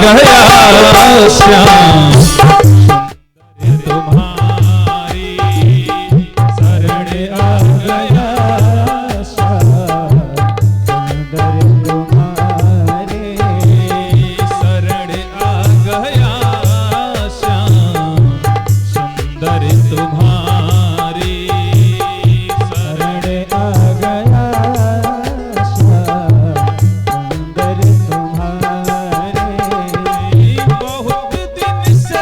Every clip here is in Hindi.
गया श्याम तुम्हारी शरण आ गया श्याम सुंदर तुम्हारे शरण आ गया श्याम सुंदर तुम्हारी शरण आ गया श्याम सुंदर तुम्हारे बहुत दिन से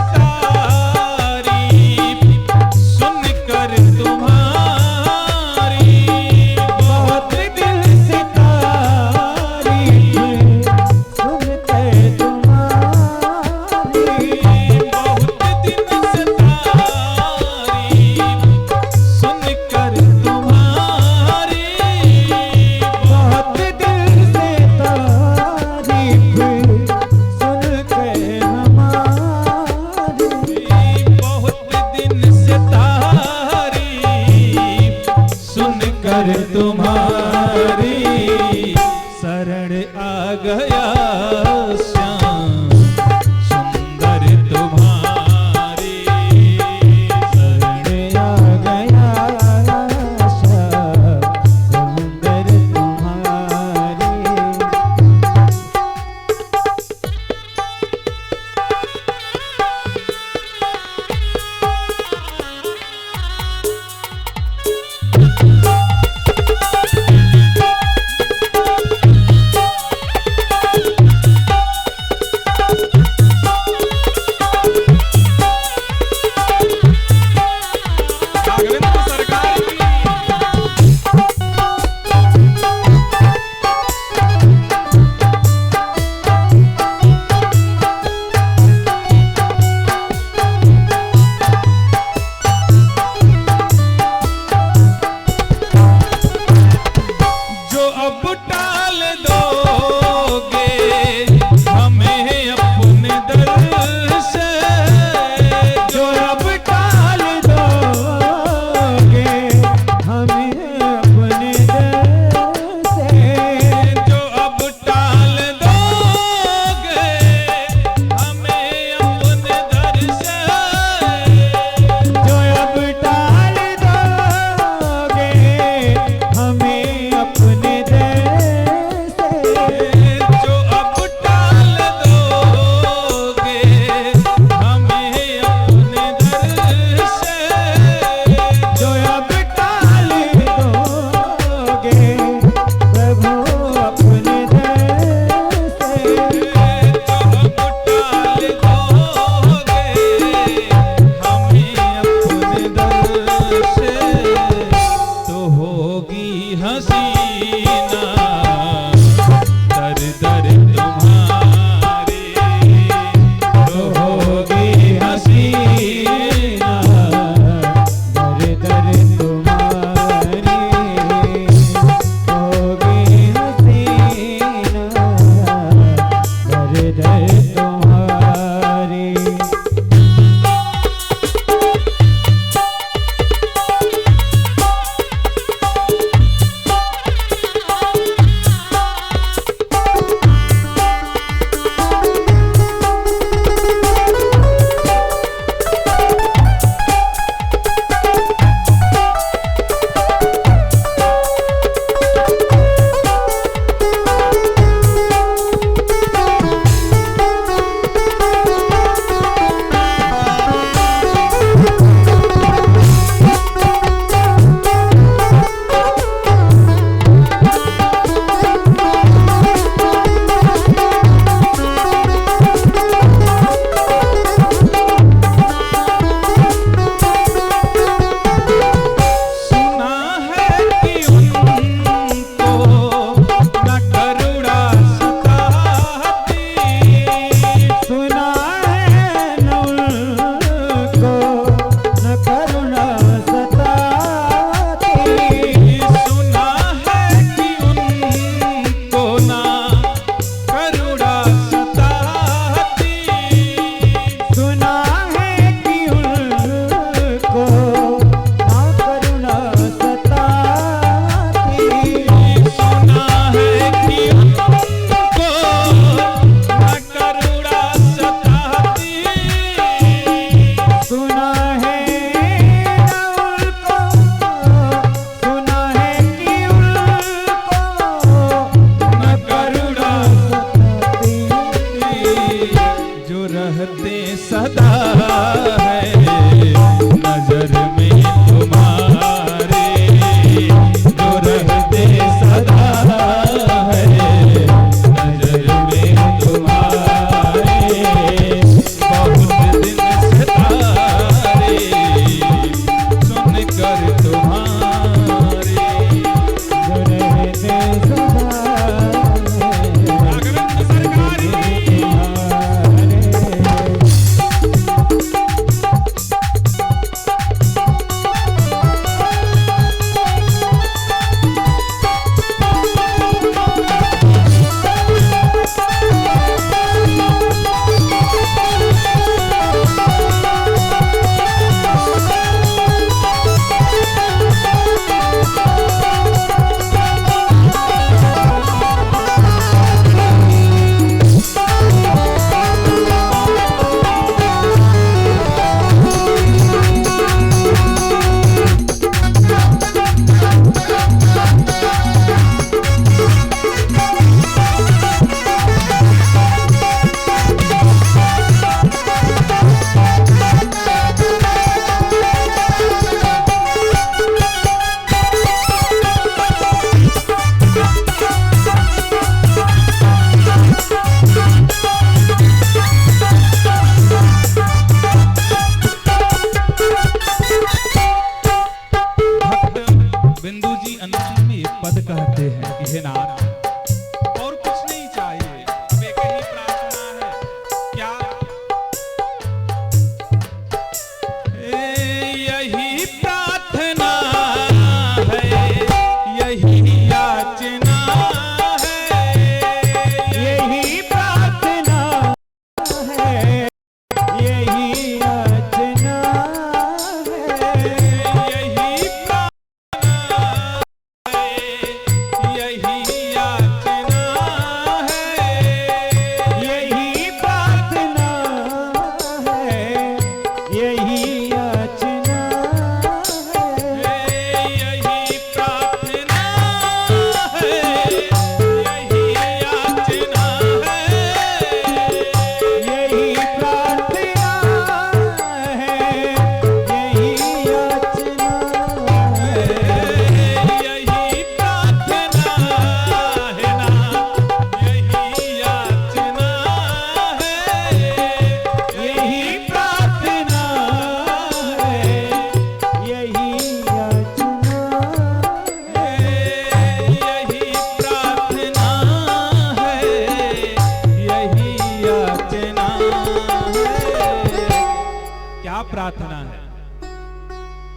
प्रार्थना है,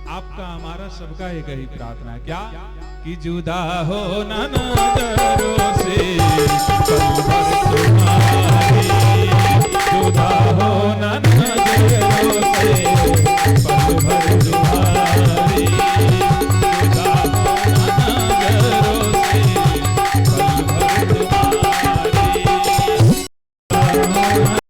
आपका हमारा सबका एक ही प्रार्थना है, क्या कि जुदा हो ना नजरों से पल भर तुम्हारी, जुदा हो ना नजरों से पल भर तुम्हारी, जुदा हो ना नजरों से पल भर तुम्हारी।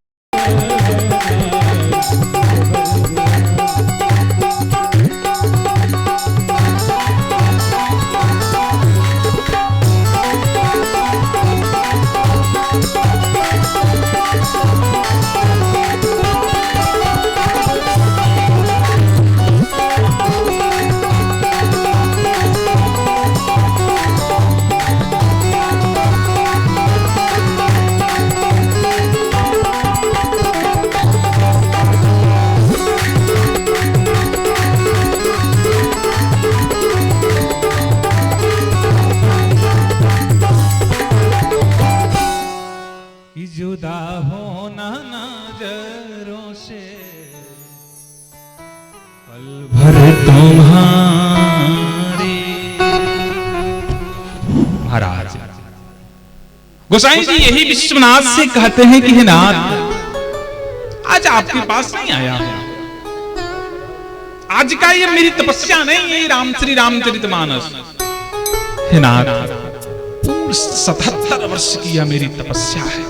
जुदा होना नजरों से पल भर तुम्हारी। महाराज गोसाई जी यही विश्वनाथ से कहते हैं कि हे नाथ, आज आपके पास नहीं आया हूं, आज का ये मेरी तपस्या नहीं है, राम श्री रामचरितमानस। हे नाथ, 77 वर्ष की यह मेरी तपस्या है।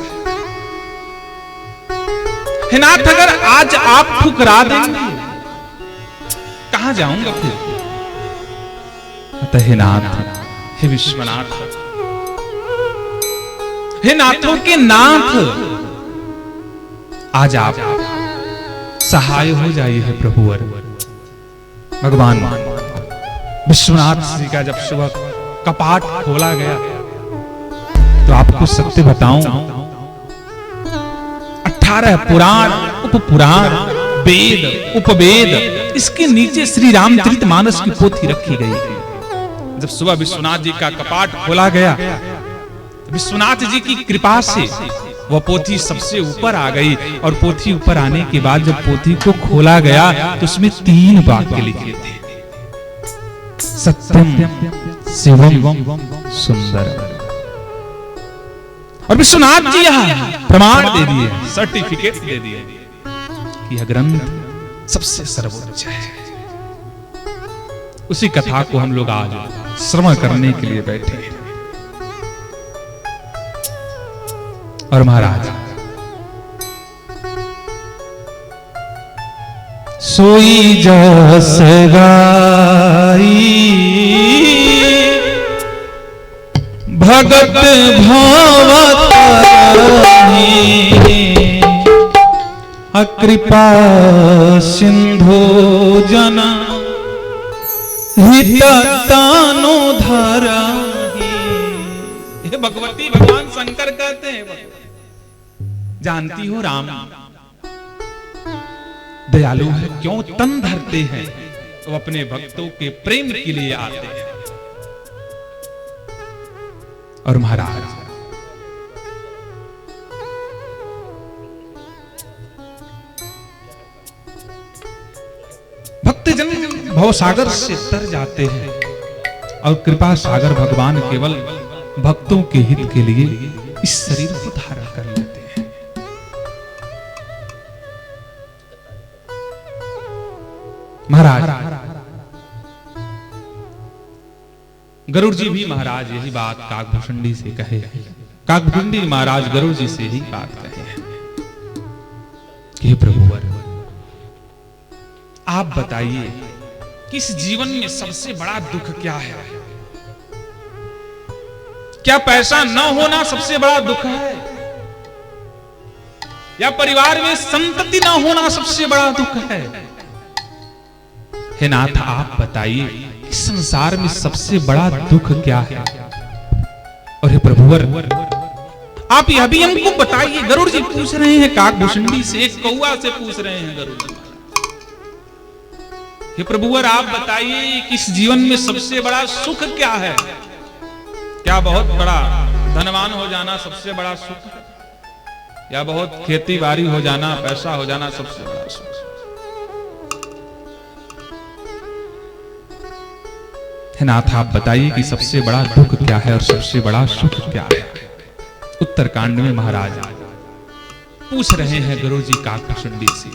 हे नाथ, अगर आज आप ठुकरा देंगे कहां जाऊंगा फिर? अतः हे नाथ, हे विश्वनाथ, हे नाथों के नाथ, आज आप सहाय हो जाइए है प्रभुवर। भगवान विश्वनाथ जी का जब सुबह कपाट खोला गया तो आपको सत्य बताऊं, 18 पुराण, उपपुराण, वेद, उपवेद, इसके नीचे श्री रामचरितमानस की पोथी रखी गई। जब सुबह विश्वनाथ जी का कपाट खोला गया, विश्वनाथ जी की कृपा से वह पोथी सबसे ऊपर आ गई, और पोथी ऊपर आने के बाद जब पोथी को खोला गया तो उसमें 3 वाक्य लिखे थे, सत्यम शिवम सुंदर। और विश्वनाथ जी यह प्रमाण दे दिए, सर्टिफिकेट दे दिए कि यह ग्रंथ सबसे सर्वोच्च है। उसी कथा को हम लोग आज श्रवण करने के लिए बैठे हैं। और महाराज, सोई जस गाई भगत भावतारणी, अकृपा सिंधु जन हिततानु धरहि। हे भगवती, भगवान शंकर कहते हैं, जानती हो राम दयालु है, क्यों तन धरते हैं, वो अपने भक्तों के प्रेम के लिए आते हैं। और महाराज, भक्तजन भवसागर से तर जाते हैं, और कृपा सागर भगवान केवल भक्तों के हित के लिए इस शरीर को धारण कर लेते हैं। महाराज, गरुड़ जी भी महाराज यही बात काकभूषणी से कहे, काकभूषणी महाराज गरुड़ जी से ही बात कहे कि प्रभुवर, आप बताइए कि इस जीवन में सबसे बड़ा दुख क्या है? क्या पैसा न होना सबसे बड़ा दुख है, या परिवार में संतति न होना सबसे बड़ा दुख है? हे नाथ, आप बताइए संसार में सबसे बड़ा दुख क्या है? और हे प्रभुवर, आप यह भी हमको बताइए। गरुड़ जी पूछ रहे हैं काकभूषणी से, एक कौआ से पूछ रहे हैं गरुड़ जी। हे प्रभुवर, आप बताइए कि इस जीवन में सबसे बड़ा सुख क्या है? क्या बहुत बड़ा धनवान हो जाना सबसे बड़ा सुख है, या बहुत खेती बाड़ी हो जाना, पैसा हो जाना सबसे बड़ा सुख? है नाथ, आप बताइए कि सबसे बड़ा दुख क्या है और सबसे बड़ा सुख क्या है। उत्तरकांड में महाराज पूछ रहे हैं गुरु जी काकभुसुंडी से,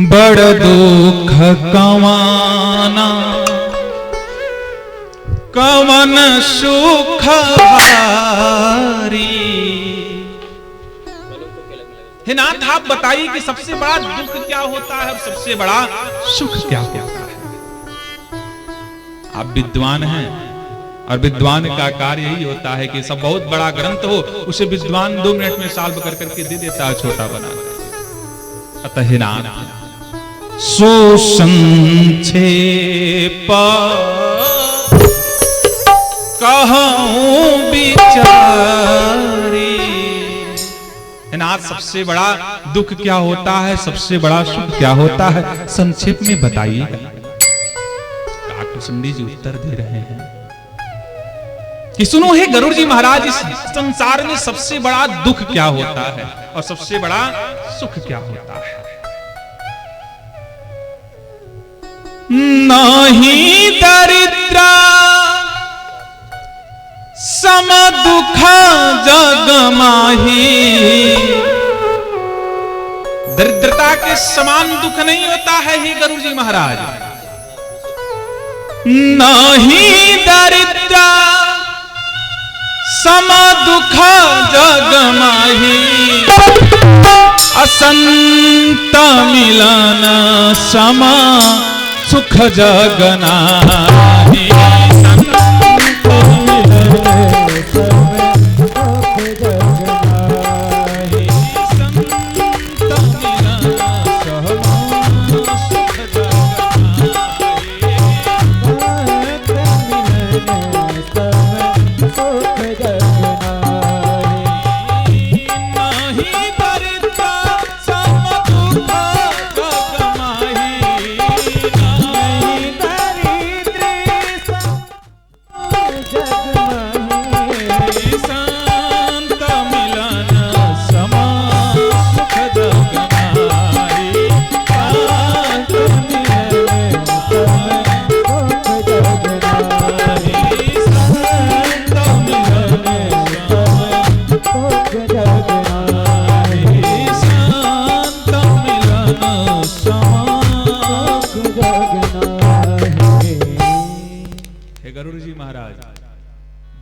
बड़ दुख कवाना कवन सुख भारी। हे नाथ, आप बताइए कि सबसे बड़ा दुख क्या होता है और सबसे बड़ा सुख क्या होता है। आप विद्वान हैं और विद्वान का कार्य यही होता है कि सब बहुत बड़ा ग्रंथ हो उसे विद्वान 2 मिनट में सॉल्व कर करके दे देता है छोटा बना। अतः हे नाथ, सुसंक्षेप कहूं विचारी। नाथ, सबसे बड़ा दुख क्या होता है, सबसे बड़ा सुख क्या होता है, संक्षेप में बताइएगा। काकभुसुंडी जी उत्तर दे रहे हैं कि सुनो हे गरुड़ जी महाराज, इस संसार में सबसे बड़ा दुख क्या होता है और सबसे बड़ा सुख क्या होता है। नहीं दरिद्रा सम दुख जग माही। दरिद्रता के समान दुख नहीं होता है हे गरुड़ जी महाराज। नहीं दरिद्रा सम दुख जग माही। असंत मिलन सम सुख जग नाही।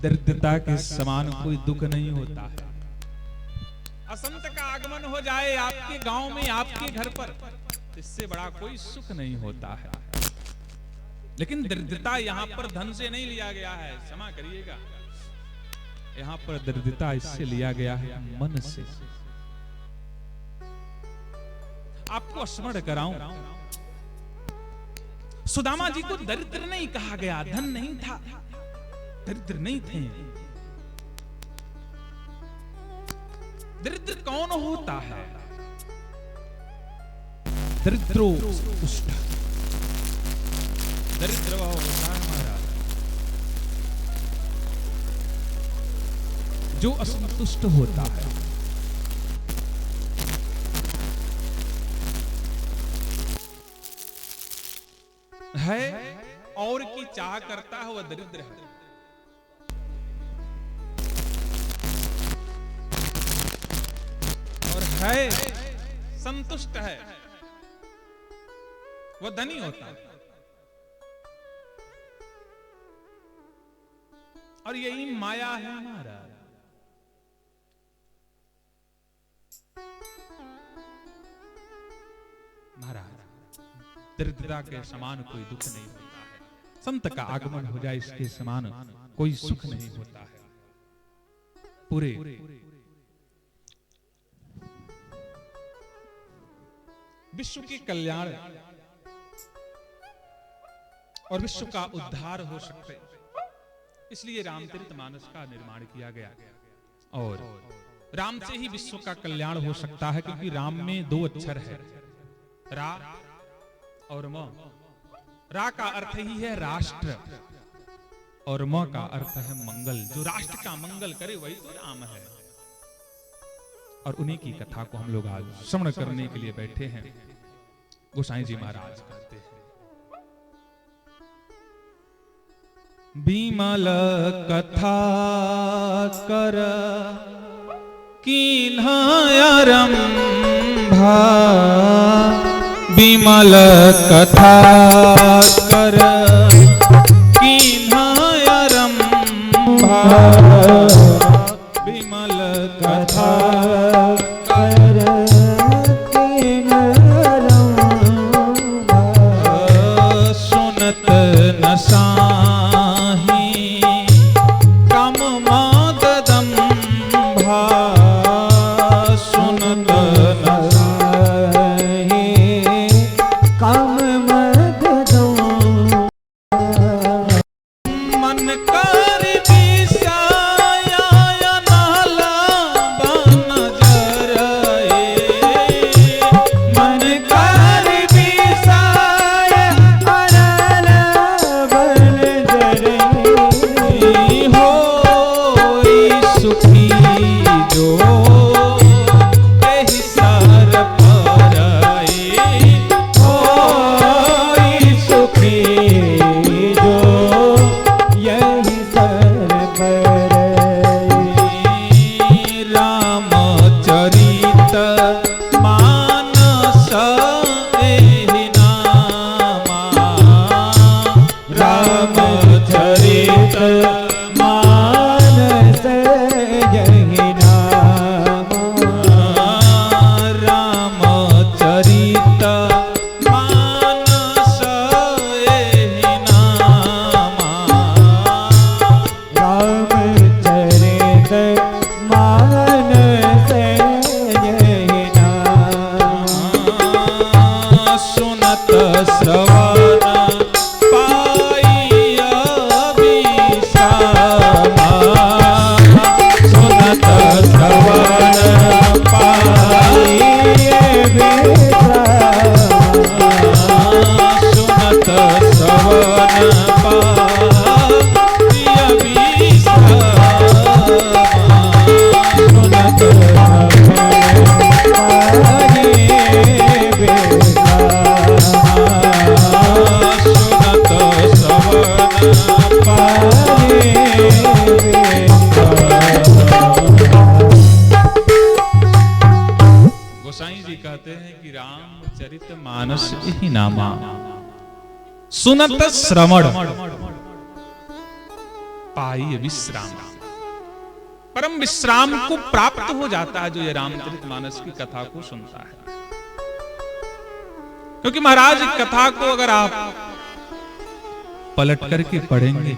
दरिद्रता के समान कोई दुख नहीं होता है। असंत का आगमन हो जाए आपके गांव में, आपके घर पर, इससे बड़ा कोई सुख नहीं होता है। लेकिन दरिद्रता यहाँ पर धन से नहीं लिया गया है, क्षमा करिएगा, यहाँ पर दरिद्रता इससे लिया गया है मन से। आपको स्मरण कराऊं, सुदामा जी को दरिद्र नहीं कहा गया, धन नहीं था, दरिद्र नहीं थे। दरिद्र कौन होता है? दरिद्रो दुष्ट। दरिद्र वह होता है महाराज जो असंतुष्ट होता है। और की चाह करता है वह दरिद्र है। और है संतुष्ट है वह धनी होता है। और यही माया है हमारा। महाराज दरिद्रता के समान कोई दुख नहीं होता है। संत का आगमन हो जाए इसके समान कोई सुख नहीं होता है। पूरे विश्व के कल्याण और विश्व का उद्धार हो सकते, इसलिए रामचरितमानस का निर्माण किया गया। और राम से ही विश्व का कल्याण हो सकता है, क्योंकि राम में 2 अक्षर है, रा और म। रा का अर्थ ही है राष्ट्र और म का अर्थ है मंगल। जो राष्ट्र का मंगल करे वही तो राम है। और उन्हीं की कथा को हम लोग आज श्रवण करने के लिए बैठे हैं। गोसाई जी महाराज कहते हैं, विमल कथा कर कीन्हायरंभा, विमल कथा कर कीन्हायरंभा, विमल कथा कर कीन्हायरंभा, सुनत न साही कम मददंभा, सुनत न साही कम मददंभा, मन कर विषया नाला बन जरए, मन कर विषया नाला बन जरए, होई सुखी जो एहि सर परए, होई सुखी जो यही सर रामचरित मानस एहि नामा, रामचरित मानस यही नामा, रामचरित मानस एहि नामा, रामचरित मानस यही नामा, सुनत श्रवण पाई अभिसामा, सुनत श्रवण पाई अभिसामा, सुनत श्रवण पाई अभिसामा, सुनत सुनत श्रवण गोसाई जी कहते हैं कि रामचरित मानस ही नामा, सुनत श्रवण पाई विश्राम, परम विश्राम को प्राप्त हो जाता है जो ये रामचरित मानस की कथा को सुनता है। क्योंकि महाराज कथा को अगर आप पलट करके पढ़ेंगे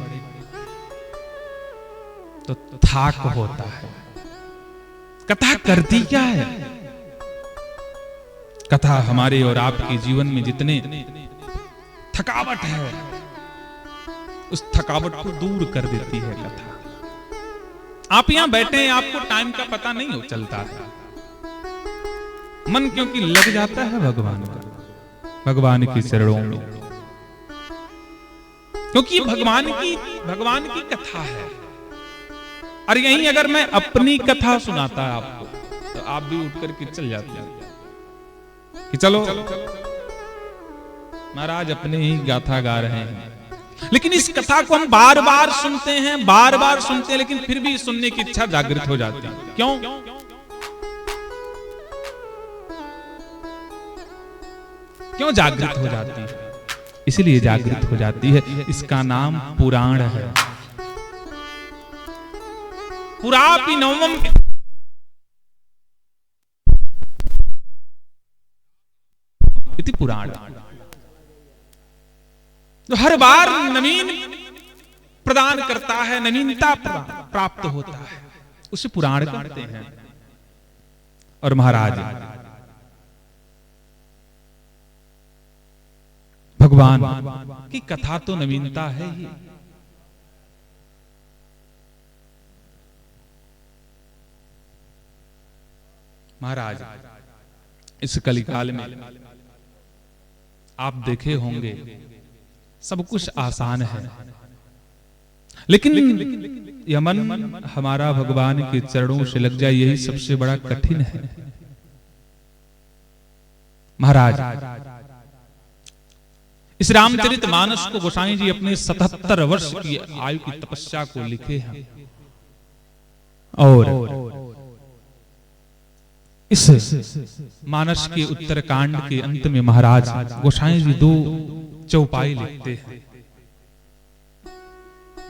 तो थाक होता है। कथा करती क्या है? कथा हमारे और आपके जीवन में जितने थकावट है उस थकावट को दूर कर देती है कथा। आप यहां बैठे हैं, आपको टाइम का पता नहीं हो चलता है, मन क्योंकि लग जाता है भगवान का, भगवान की चरणों में, क्योंकि ये भगवान की कथा है। और यहीं अगर मैं अपनी कथा सुनाता है आपको तो आप भी उठ करके चल जाते हैं कि चलो महाराज अपने ही गाथा गा रहे हैं। लेकिन इस कथा को हम बार बार सुनते हैं, लेकिन फिर भी सुनने की इच्छा जागृत हो जाती है। क्यों? क्यों जागृत हो जाती है? इसलिए जागृत हो जाती है, इसका नाम पुराण है। पुरापि नवम इति पुराण, तो हर बार नवीन प्रदान करता है, नवीनता प्राप्त होता है, उसे पुराण कहते हैं। और महाराज भगवान की कथा तो नवीनता है ही। महाराज इस कलिकाल में आप देखे होंगे सब कुछ आसान है, लेकिन यमन हमारा भगवान के चरणों से लग जाए यही सबसे बड़ा कठिन है। महाराज इस रामचरित मानस को गोसाई जी अपने 77 वर्ष की आयु की तपस्या को लिखे हैं और इस मानस के उत्तरकांड के अंत में महाराज गोसाई जी 2 चौपाई लिखते हैं।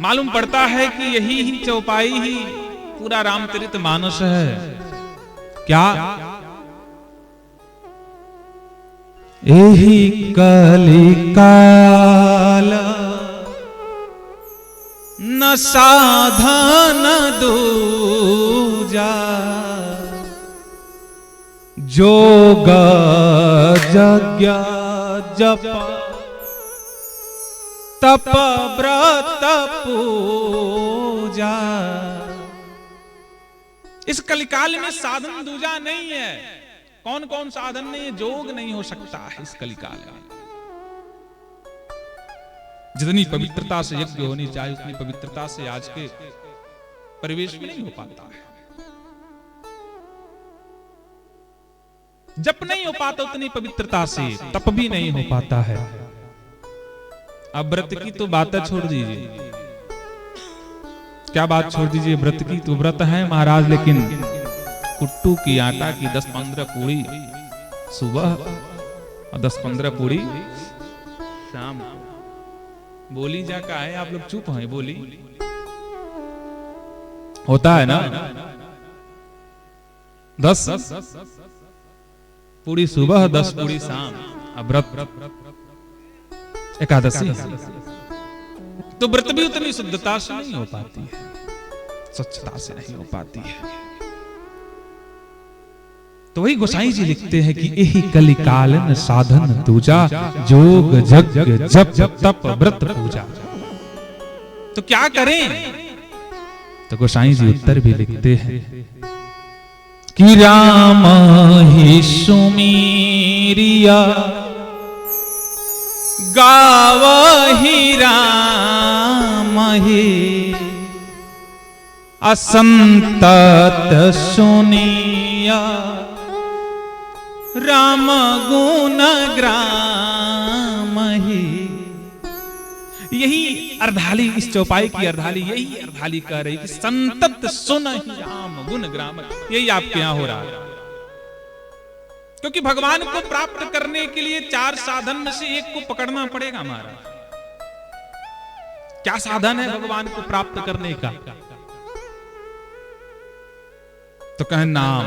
मालूम पड़ता है कि यही ही चौपाई ही पूरा रामचरित मानस है। क्या? एहि कलिकाल न साधन दूजा, जोग यज्ञ जप तप व्रत पूजा। इस कलिकाल में साधन दूजा नहीं है। कौन कौन साधन नहीं है? जोग नहीं हो सकता है इस कलिकाल में। जितनी पवित्रता से यज्ञ होनी चाहिए उतनी पवित्रता से आज के परिवेश में नहीं हो पाता है। जप नहीं हो पाता उतनी पवित्रता से, तप भी नहीं हो पाता है। अब व्रत की तो बात छोड़ दीजिए। क्या बात छोड़ दीजिए? व्रत की तो व्रत है महाराज, लेकिन कुट्टू की आटा की 10-15 पूरी सुबह और 10-15 पूरी शाम। बोली जा का है, आप लोग चुप हैं। बोली होता है ना, 10 पूरी सुबह 10 पूरी शाम। अब व्रत एकादशी तो व्रत भी उतनी शुद्धता से नहीं हो पाती है, स्वच्छता से नहीं हो पाती है। तो वही गोसाई जी लिखते हैं कि एहि कलिकालन साधन दूजा, जोग यज्ञ जप तप व्रत पूजा। तो क्या करें? तो गोसाई जी उत्तर भी लिखते हैं कि राम ही सुमीरिया गावहि राम ही, असंतत सुनिया राम गुण ग्राम ही। यही अर्धाली, इस चौपाई की अर्धाली, यही अर्धाली कह रही कि संतत सुन ही राम गुण ग्राम। यही आपके यहां हो रहा है, क्योंकि भगवान को प्राप्त करने के लिए 4 साधन में से एक को पकड़ना पड़ेगा हमारा। क्या साधन है भगवान को प्राप्त करने का? तो कहें नाम,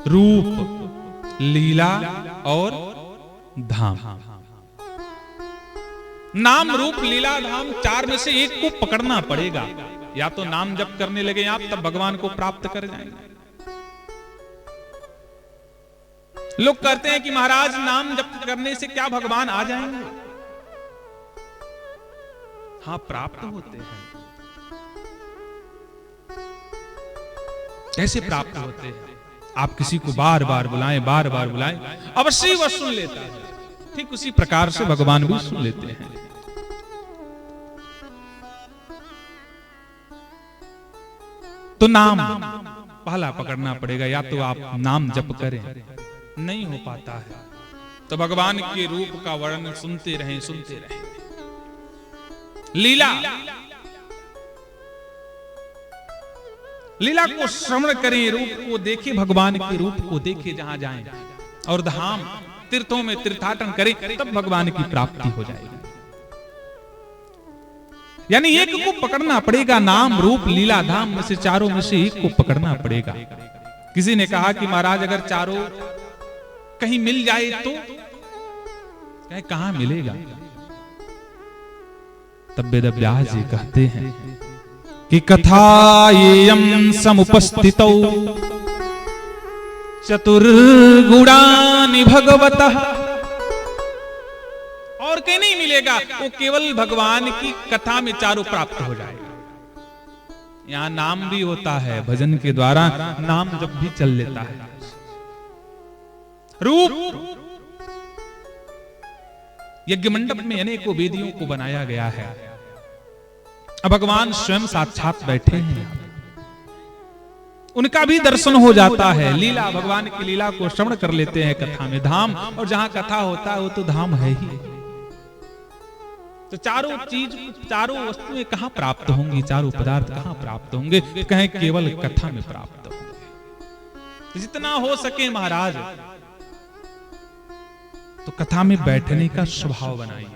रूप, लीला और धाम। नाम, रूप, लीला, धाम 4 में से एक को पकड़ना पड़ेगा। या तो नाम जप करने लगे आप, तब भगवान को प्राप्त कर जाएंगे। लोग कहते हैं कि महाराज नाम जप करने से क्या भगवान आ जाएंगे? हाँ, प्राप्त होते हैं। कैसे प्राप्त होते हैं? आप किसी को बार बार बुलाएं, बार बार बुलाएं, अवश्य वह सुन लेता है। ठीक उसी प्रकार से भगवान भी सुन लेते हैं। तो नाम पहला पकड़ना पड़ेगा। या तो आप नाम जप करें, नहीं हो पाता है तो भगवान के रूप का वर्णन सुनते रहें, सुनते रहें। लीला, लीला को श्रवण करें, रूप को देखें, भगवान के रूप को देखें जहां जाएं। और धाम, तीर्थों में तीर्थाटन करें, तब भगवान की प्राप्ति हो जाएगी। यानी एक को पकड़ना पड़ेगा। नाम, रूप, लीला, धाम में से 4 में से एक को पकड़ना पड़ेगा। किसी ने कहा कि महाराज अगर 4 कहीं मिल जाए तो कहां मिलेगा? तब वेदव्यास जी कहते हैं कि कथायेयं समुपस्थितौ चतुर्गुणानि भगवतः। और कहीं नहीं मिलेगा, वो केवल भगवान की कथा में 4 प्राप्त हो जाएगा। यहां नाम भी होता है, भजन के द्वारा नाम जब भी चल लेता है। रूप, यज्ञ मंडप में अनेकों वेदियों को बनाया गया है। अब भगवान स्वयं साक्षात बैठे हैं। उनका भी दर्शन हो जाता है। लीला, भगवान की लीला को श्रवण कर लेते हैं कथा में। धाम, और जहां कथा होता है वो तो धाम है ही। तो चारों चीज, चारों वस्तुएं कहां प्राप्त होंगी, चारों पदार्थ कहां प्राप्त होंगे? कहें केवल कथा में प्राप्त होंगे। जितना हो सके महाराज तो कथा में बैठने का स्वभाव बनाइए।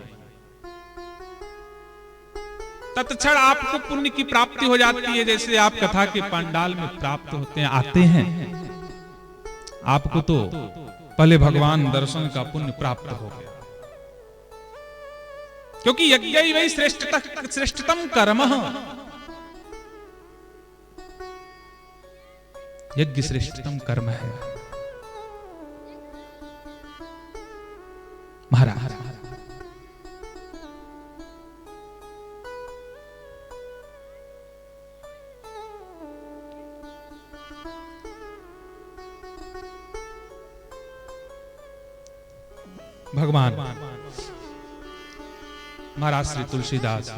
तत्क्षण आपको पुण्य की प्राप्ति हो जाती है। जैसे आप कथा के पंडाल में प्राप्त होते हैं, आते हैं, आपको तो पहले भगवान दर्शन का पुण्य प्राप्त हो गया। क्योंकि यज्ञ वही श्रेष्ठतम कर्म, यज्ञ श्रेष्ठतम कर्म है महाराज। भगवान महाराज श्री तुलसीदास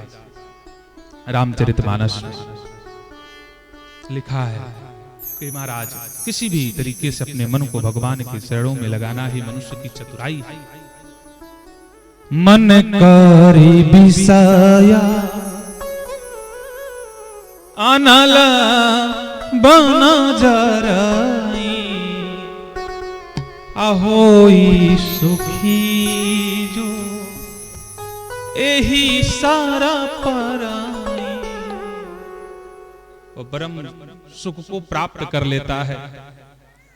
रामचरितमानस में लिखा है कि महाराज किसी भी तरीके से अपने मन को भगवान के चरणों में लगाना ही मनुष्य की चतुराई है। मन करी बिसाया अनल बना जराई, अहोई सुखी जो एही सारा पराई। वो ब्रह्म सुख को प्राप्त कर लेता है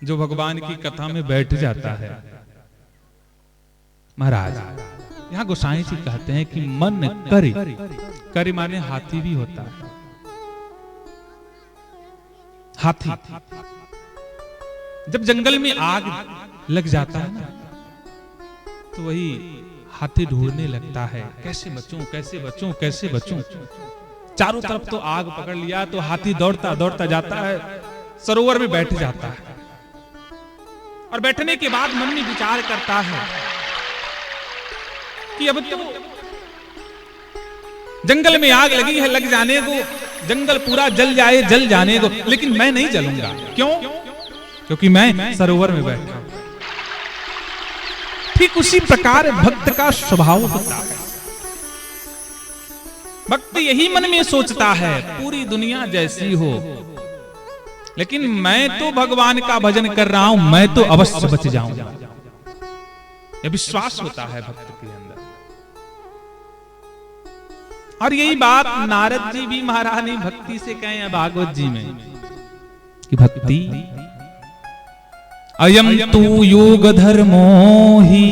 जो भगवान की कथा में बैठ जाता है। महाराज यहाँ गोसाई जी कहते हैं कि मन करे, करे माने हाथी भी होता है। हाथी जब जंगल में आग लग जाता है ना, तो वही हाथी ढूंढने लगता है, कैसे बचूं, कैसे बचूं, कैसे बचूं। चारों तरफ तो आग पकड़ लिया, तो हाथी दौड़ता दौड़ता जाता है, सरोवर में बैठ जाता है। और बैठने के बाद मन में विचार करता है कि अब तो जंगल में आग लगी है, लग जाने को, जंगल पूरा जल जाए, जल जाने को, लेकिन मैं नहीं जलूंगा। क्यों? क्योंकि मैं सरोवर में बैठा हूं। ठीक उसी प्रकार भक्त का स्वभाव होता है। भक्त यही मन में सोचता है पूरी दुनिया जैसी हो, लेकिन मैं तो भगवान का भजन कर रहा हूं, मैं तो अवश्य बच जाऊंगा। यह विश्वास होता है भक्त के अंदर। और यही बात नारद जी भी महारानी भक्ति से कहे हैं भागवत जी में कि भक्ति अयम तू युग धर्मो ही।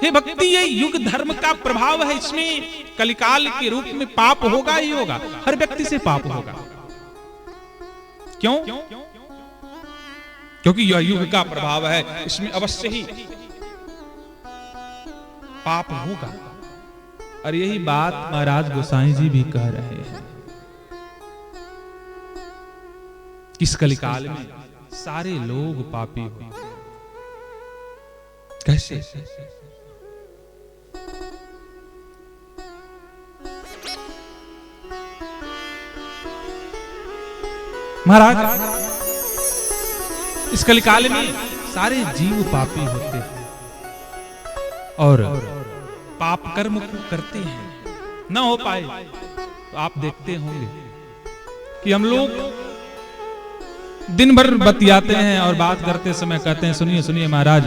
हे भक्ति, ये युग धर्म का प्रभाव है। इसमें कलिकाल के रूप में पाप होगा ही होगा, हर व्यक्ति से पाप होगा। क्यों? क्योंकि यह युग का प्रभाव है, इसमें अवश्य ही पाप होगा। और यही बात महाराज गोसाई जी भी कह रहे हैं। किस कलिकाल में सारे लोग पापी हो। कैसे? महाराज इस कलिकाल में सारे जीव पापी होते हैं और पाप कर्म को करते हैं। न हो पाए तो आप देखते होंगे कि हम लोग दिन भर बतियाते हैं और बात करते समय कहते हैं सुनिए सुनिए महाराज,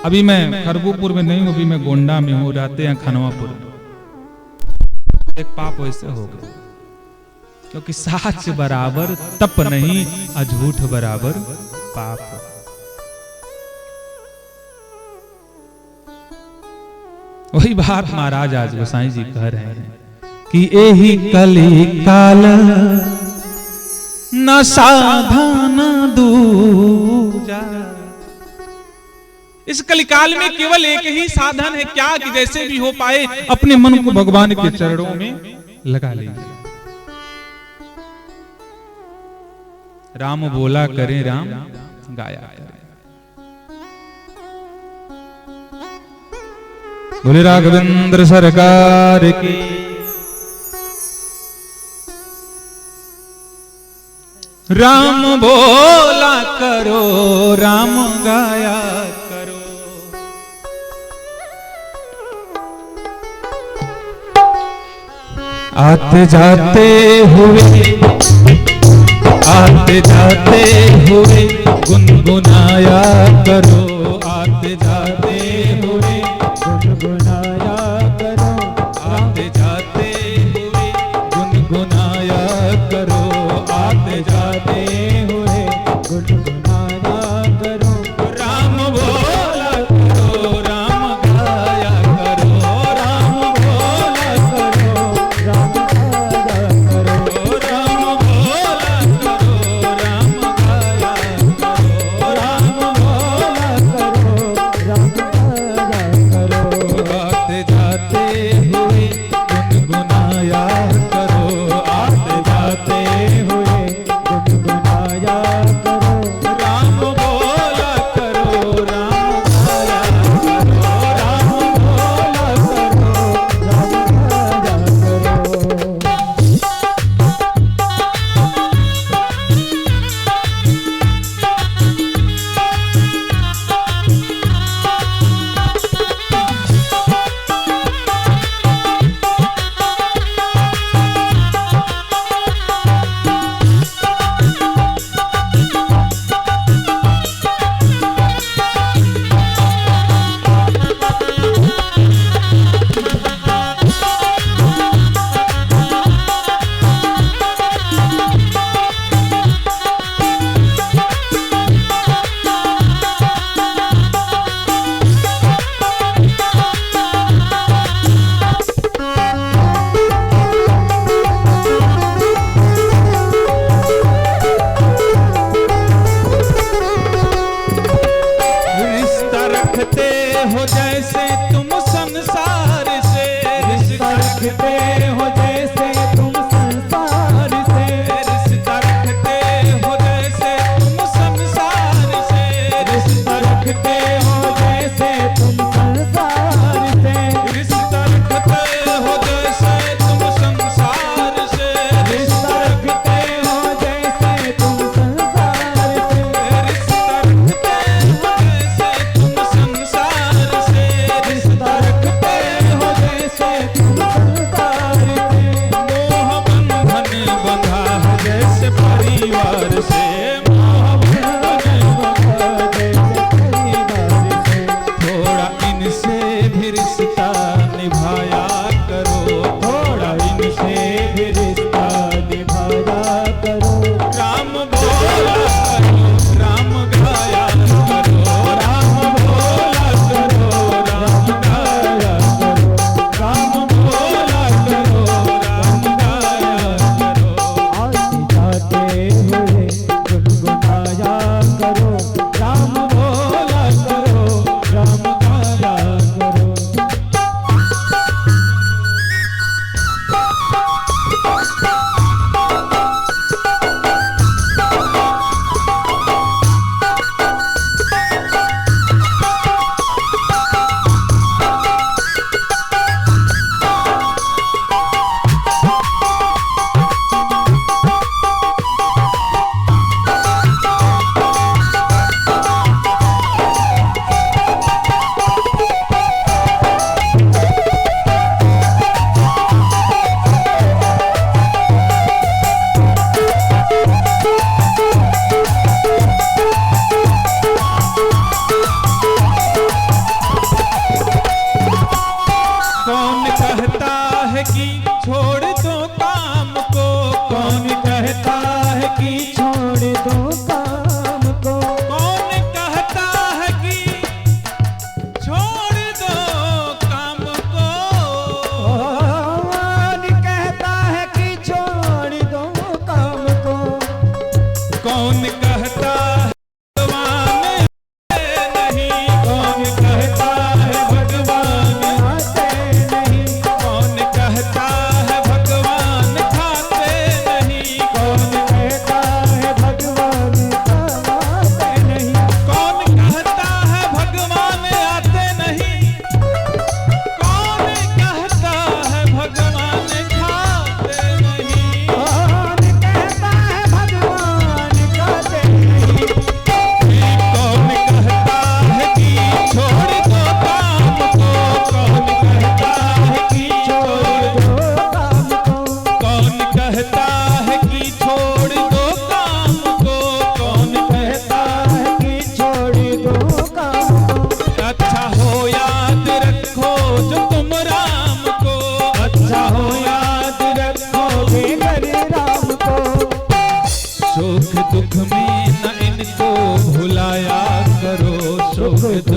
अभी मैं खरगोपुर में नहीं हूं, अभी मैं गोंडा में हूं, रहते हैं खनवापुर। एक पाप वैसे हो गया, क्योंकि साच बराबर तप नहीं, अझूठ बराबर पाप। वही बात महाराज आज गोसाई जी कह रहे हैं कि एही कली काल न साधन दूजा। इस कलिकाल में केवल एक ही साधन है, क्या? कि जैसे भी हो पाए अपने मन को भगवान के चरणों में लगा लीजिए। राम बोला करें, राम गाया करें। बोले राघवेंद्र सरकार की। राम बोला करो, राम गाया करो। आते जाते हुए, आते जाते हुए गुनगुनाया करो, आते जाते हुए गुनगुनाया करो, आते जाते हुए गुनगुनाया करो, आते जाते हुए गुनगुनाया करो। राम बोला करो, राम गाया करो, राम बोला करो, राम गाया करो, राम बोला करो, राम गाया करो, राम बोला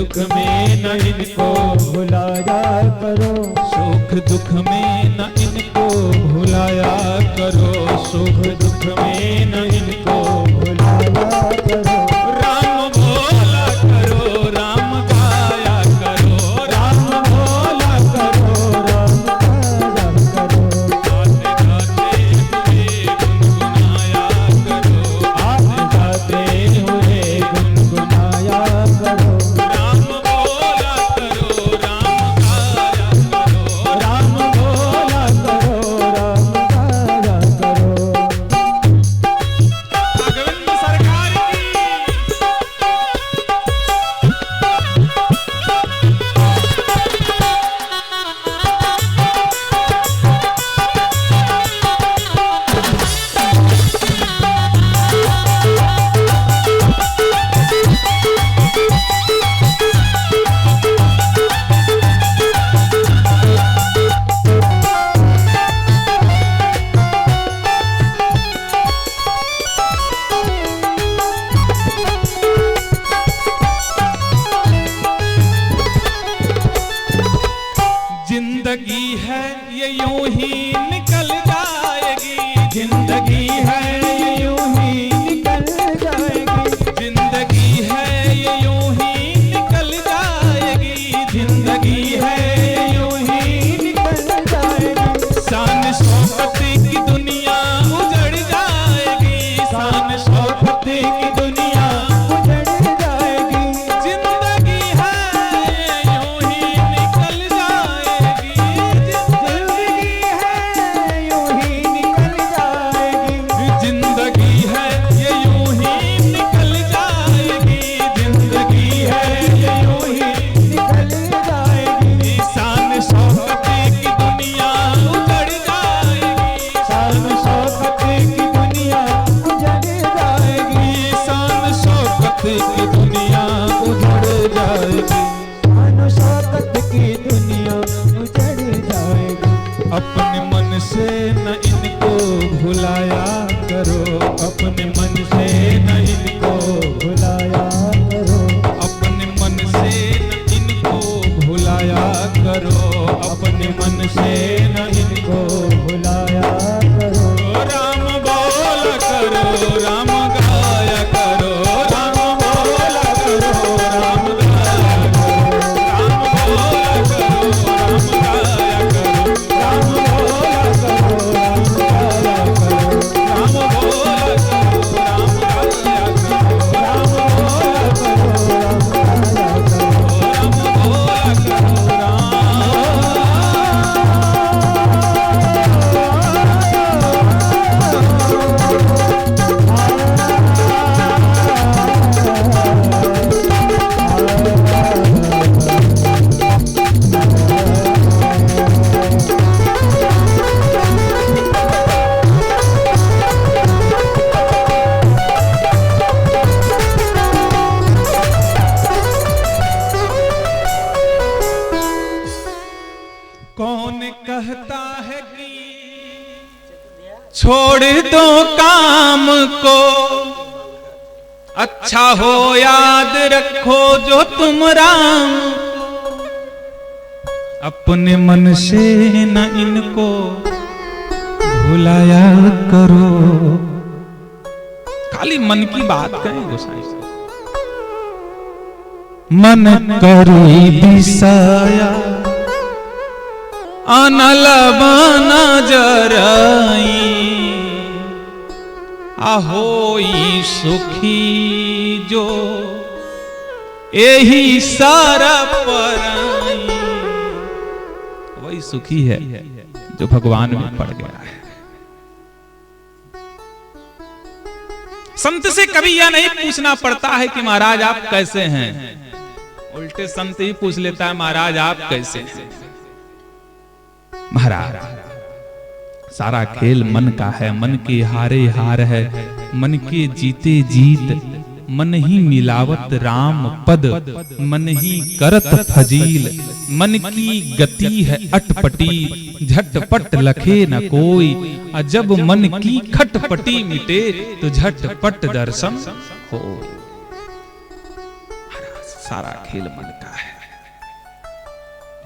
दुख में न इनको भुलाया करो, सुख दुख में न इनको भुलाया करो, सुख दुख में न इनको भुलाया करो। राम भोला करो, राम गाया करो, राम भोला करो, राम गाया करो, गाते गाते हुए गुनगुनाया करो, गाते हुए गुनगुनाया करो, राम भोला करो, राम गाया करो, राम गाया करो। गोविंद सरकार की जिंदगी है ये यूं ही निकल जाएगी, जिंदगी है ये यूं ही निकल जाएगी, जिंदगी है ये यूं ही निकल जाएगी, जिंदगी है ये यूं ही निकल जाएगी, शान शौकत की दुनिया उजड़ जाएगी, शान शौकत शौकत की दुनिया उजड़ जाएगी, जिंदगी है ये यूं ही निकल जाएगी, जिंदगी है यूं ही निकल जाएगी, जिंदगी है ये यूं ही निकल जाएगी, जिंदगी है ये यूं ही निकल जाएगी, शान शौकत की दुनिया उजड़ जाएगी, शान शौकत की दुनिया उजड़ जाएगी, शान शौकत की दुनिया उजड़ जाएगी। शान शौकत की दुनिया उजड़ जाएगी। अपने मन से न इनको भुलाया करो, अपने मन से न इनको भुलाया करो, अपने मन से न इनको भुलाया करो, अपने मन से न इनको भुलाया करो, राम बोला करो, राम गाया करो, राम बोला करो, राम गाया करो, राम बोला करो, राम गाया करो, राम भोला करो, राम गाया करो, राम बोला करो, राम गाया करो, राम भोला करो, राम गाया करो, राम बोला करो, राम कौन कहता है कि छोड़ दो काम को, अच्छा हो याद रखो जो तुम राम, अपने मन से न इनको भुलाया करो। खाली मन की बात करें गोसाई साहब। मन करी दिसाया अनल बना जराई, आहोई सुखी जो यही सारा पराई। वही सुखी है जो भगवान में पड़ गया है। संत से कभी यह नहीं पूछना पड़ता है कि महाराज आप कैसे हैं, उल्टे संत ही पूछ लेता है महाराज आप कैसे हैं। महाराज सारा खेल मन का है, मन के हारे हार है, मन के जीते जीत, मन ही मिलावत राम पद, मन ही करत फजील, मन की गति है अटपटी, झटपट लखे न कोई, जब मन की खटपटी मिटे तो झटपट दर्शन हो। सारा खेल मन का है।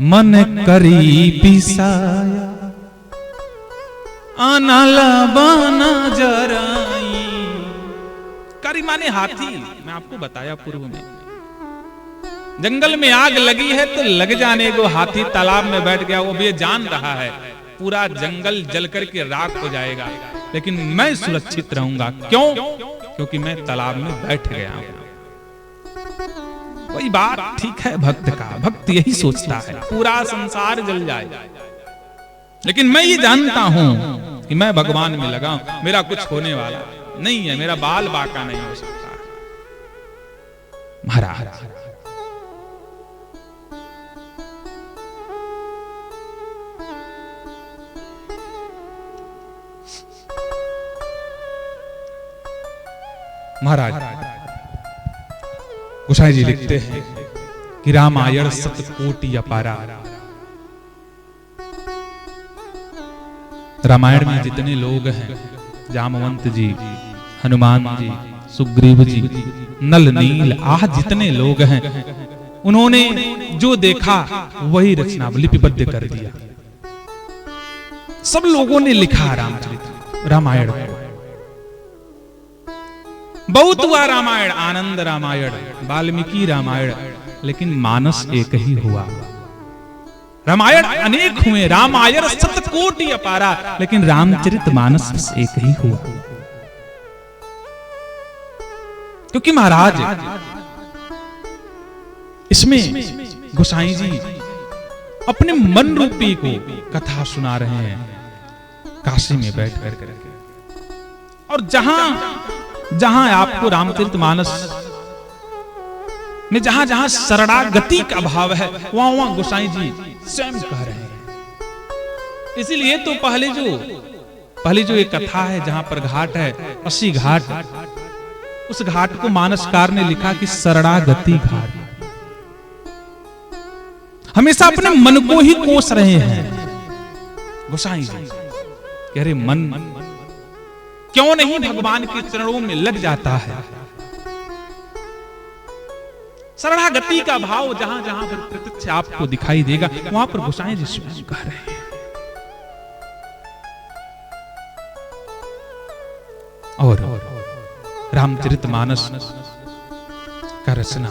मन करी पिसाया अनला बना जराई। करी माने हाथी। मैं आपको बताया पूर्व में, जंगल में आग लगी है तो लग जाने को, हाथी तालाब में बैठ गया, वो भी ये जान रहा है पूरा जंगल जल करके राख हो जाएगा, लेकिन मैं सुरक्षित रहूंगा। क्यों? क्योंकि मैं तालाब में बैठ गया हूं। वही बात ठीक है भक्त का। भक्त यही सोचता है पूरा संसार जल जाए, लेकिन मैं ये जानता हूं कि मैं भगवान में लगा हूं, मेरा कुछ होने वाला नहीं है, मेरा बाल बाका नहीं हो सकता। महाराज महाराज गोसाई जी लिखते हैं कि रामायण सतकोटि अपारा। रामायण में जितने लोग हैं, जामवंत जी, हनुमान जी, सुग्रीव जी, नल नील आह जितने लोग हैं, उन्होंने जो देखा वही रचना लिपिबद्ध कर दिया। सब लोगों ने लिखा रामचरित रामायण को। बहुत हुआ रामायण, आनंद रामायण, वाल्मीकि रामायण, लेकिन मानस एक ही हुआ। रामायण अनेक हुए, रामायण सतकोटि अपारा, लेकिन रामचरित मानस एक ही हुआ। क्योंकि महाराज इसमें गोसाई जी अपने मन रूपी को कथा सुना रहे हैं काशी में बैठ कर। और जहां आपको रामचरितमानस में जहां जहां शरणागति का भाव है, वहां गोसाई जी स्वयं कह रहे हैं। इसीलिए तो पहले जो एक कथा है जहां पर घाट है 80 घाट, उस घाट को मानसकार ने लिखा कि शरणागति घाट। हमेशा अपने मन को ही कोस रहे हैं गोसाई जी। अरे मन क्यों नहीं भगवान के चरणों में लग जाता है। शरणागति का भाव जहां जहां पर प्रत्यक्ष आपको दिखाई देगा, वहां पर गोसाई जी स्वयं कह रहे हैं। और रामचरितमानस का रचना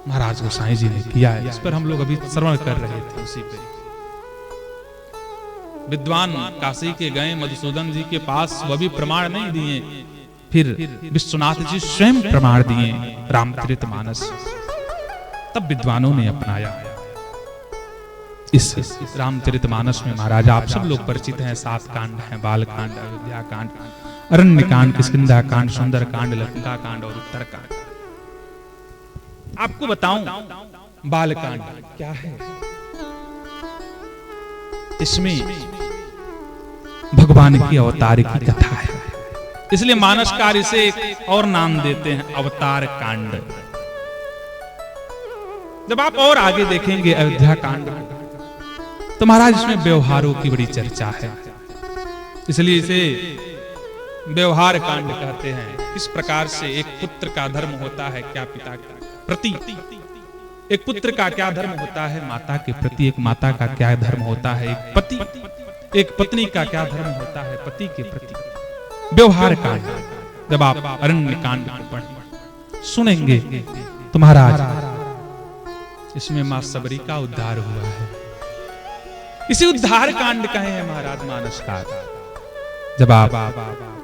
महाराज गोसाई जी ने किया है, इस पर हम लोग अभी श्रवण कर रहे थे। उसी पे विद्वान काशी के गए मधुसूदन जी के पास, वह भी प्रमाण नहीं दिए, फिर विश्वनाथ जी स्वयं प्रमाण दिए रामचरितमानस। तब विद्वानों ने अपनाया इस रामचरितमानस में। महाराज आप सब लोग परिचित हैं, 7 कांड हैं, बाल कांड, अयोध्या कांड, अरण्य कांड, किष्किंधा कांड, सुंदर कांड, लंका कांड और उत्तर कांड। आपको बताऊं बाल कांड क्या है। इसमें भगवान की अवतार की कथा है, इसलिए मानसकार इसे एक और नाम देते हैं, अवतार कांड। जब आप और आगे देखेंगे अयोध्या कांड, तो महाराज इसमें व्यवहारों की बड़ी चर्चा है, इसलिए इसे व्यवहार कांड कहते हैं। किस प्रकार से एक पुत्र का धर्म होता है, क्या पिता के प्रति, एक पुत्र का क्या धर्म होता है माता के प्रति, एक माता का क्या धर्म होता है एक पति, एक पत्नी का क्या धर्म होता है पति के प्रति। व्यवहार कांड जब आप अरण्य कांड को पढ़ें सुनेंगे तो महाराज इसमें मां सबरी का उद्धार हुआ है। इसे उद्धार कांड कहे हैं महाराज मानसकार। जब आप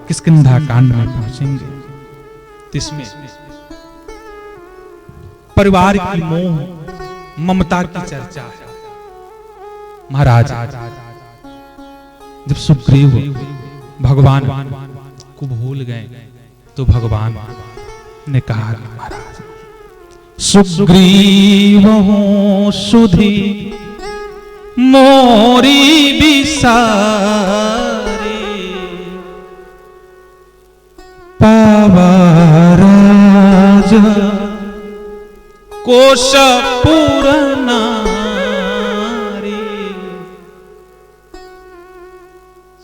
किष्किंधा कांड में पहुंचेंगे तो इसमें परिवार की मोह ममता की चर्चा है। महाराज जब सुग्रीव भगवान को भूल गए तो भगवान ने कहा कि महाराज सुग्रीव सुधी मोरी बिसारी पावा राज कोश पुरनारी।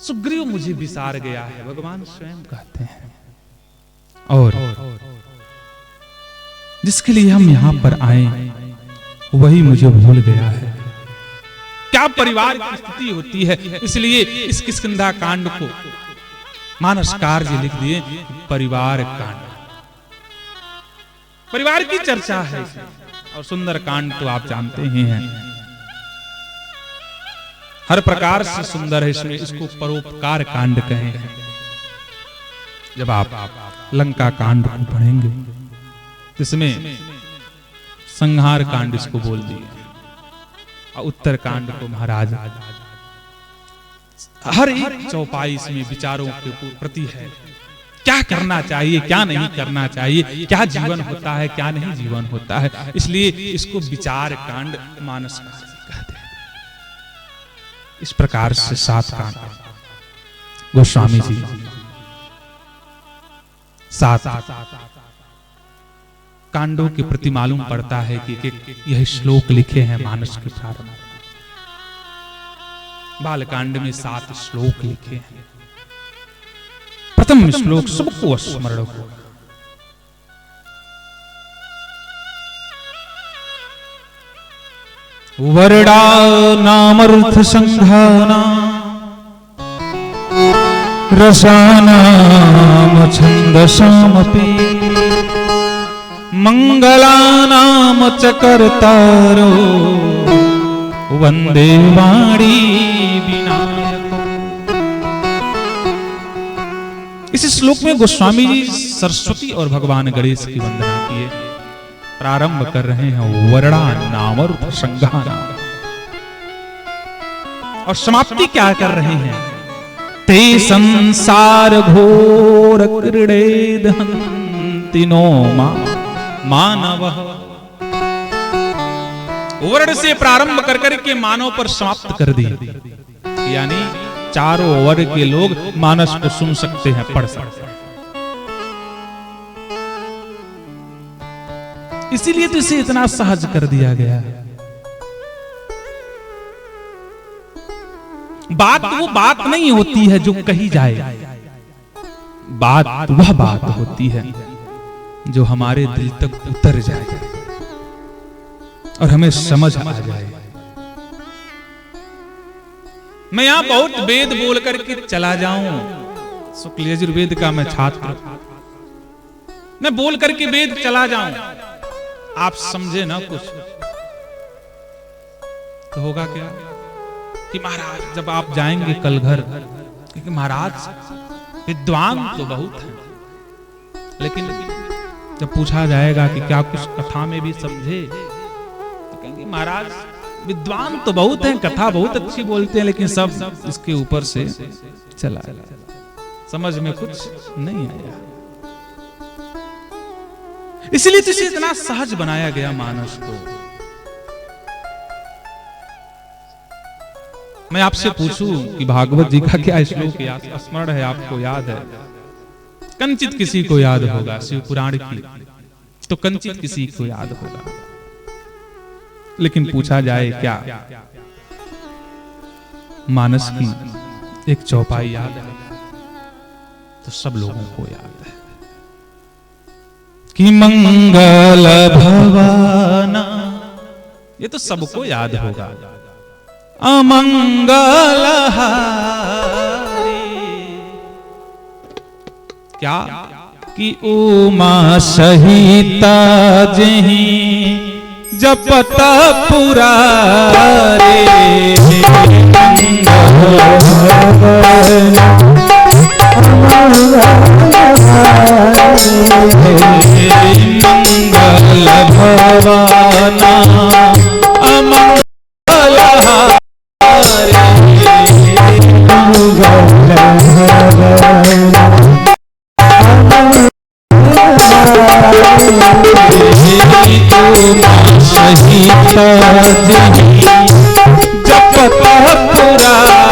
सुग्रीव मुझे बिसार गया है, भगवान स्वयं कहते हैं। और जिसके लिए हम यहां पर आए वही मुझे भूल गया है। क्या परिवार की स्थिति होती है। इसलिए इस किष्किंधा कांड को मानसकार जी लिख दिए परिवार कांड। परिवार की चर्चा है इसमें। और सुंदर कांड तो आप जानते ही हैं, हर प्रकार से सुंदर है। इसमें इसको परोपकार कांड कहे हैं। जब आप लंका कांड को पढ़ेंगे इसमें संहार कांड इसको बोल दिए और उत्तर कांड को महाराज। हर एक चौपाई इसमें विचारों के प्रति है। क्या करना चाहिए, क्या नहीं करना चाहिए, क्या जीवन होता है, क्या नहीं जीवन होता है। इसलिए इसको विचार कांड मानस कहते हैं। इस प्रकार से 7 कांड गोस्वामी जी 7 कांडों के प्रति मालूम पड़ता है कि यह श्लोक लिखे हैं मानस के प्रारंभ। बालकांड में 7 श्लोक लिखे हैं। प्रथम श्लोक सबको स्मरण हो। वर्णा नामर्थ संघाना रसानाम छंदसामपि मंगलानाम च कर्तारो वंदे वाणी विनायक। इस श्लोक में गोस्वामी जी सरस्वती और भगवान गणेश की वंदना किए। प्रारंभ कर रहे हैं वर्णा नामर्थ संघाना और समाप्ति क्या कर रहे हैं। ते संसार घोर क्रीडेद हन्तिनो मानव। वर्ण से प्रारंभ कर करके मानव पर समाप्त कर दिए। यानी चारों वर्ग के लोग मानस को सुन सकते हैं, पढ़ सकते हैं। इसीलिए तो इसे इतना सहज कर दिया गया है। बात वो बात नहीं होती है जो कही जाए, बात वह बात होती है जो हमारे दिल तक उतर जाए और हमें समझ आ जाए। मैं यहां बहुत वेद बोल करके चला जाऊं, शुक्ल यजुर्वेद का मैं छात्र, मैं बोल करके वेद चला जाऊं, आप समझे ना कुछ तो होगा क्या कि महाराज जब आप जाएंगे कल घर, क्योंकि महाराज विद्वान तो बहुत हैं, लेकिन जब पूछा जाएगा कि क्या कुछ कथा में भी समझे तो कहेंगे महाराज विद्वान तो बहुत हैं, कथा बहुत अच्छी बोलते हैं, लेकिन सब इसके ऊपर से चला गया, समझ में कुछ नहीं आया। इसलिए तो इसे इतना सहज बनाया गया मानस को। मैं आपसे पूछूं कि भागवत जी का क्या श्लोक स्मरण है, आपको याद है? कंचित किसी को याद होगा, शिव पुराण की तो कंचित किसी को याद होगा, लेकिन पूछा जाए क्या मानस की एक चौपाई याद है तो सब लोगों को याद है कि मंगल भवाना, ये तो सबको याद होगा। अमंगल हारी, क्या कि उमा सहिता जहीं जपत पुरारे। मंगल भवाना अमंगल हारे, सहिता जपत पुरारे।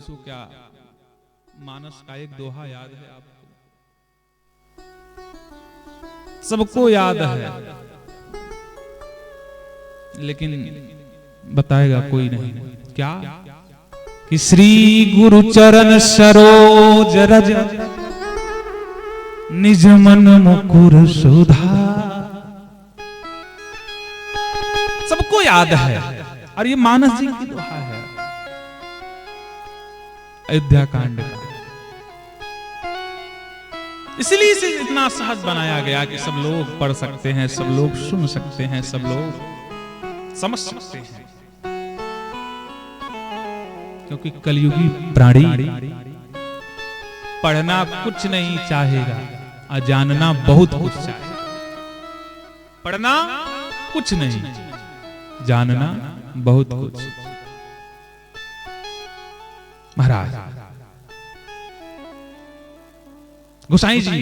पूछो क्या मानस का एक दोहा याद है आपको? सबको याद है, लेकिन बताएगा कोई नहीं। क्या? कि श्री गुरु चरण सरोज रज निज मन मुकुर सुधा। सबको याद है, और ये मानस जी की दोहा है अयोध्या कांड का। इसलिए इसे इतना सहज बनाया गया कि सब लोग पढ़ सकते हैं, सब लोग सुन सकते हैं, सब लोग समझ सकते हैं। क्योंकि कलयुगी प्राणी पढ़ना कुछ नहीं चाहेगा और जानना बहुत कुछ चाहेगा। पढ़ना कुछ नहीं, जानना बहुत कुछ। महाराज गोसाई जी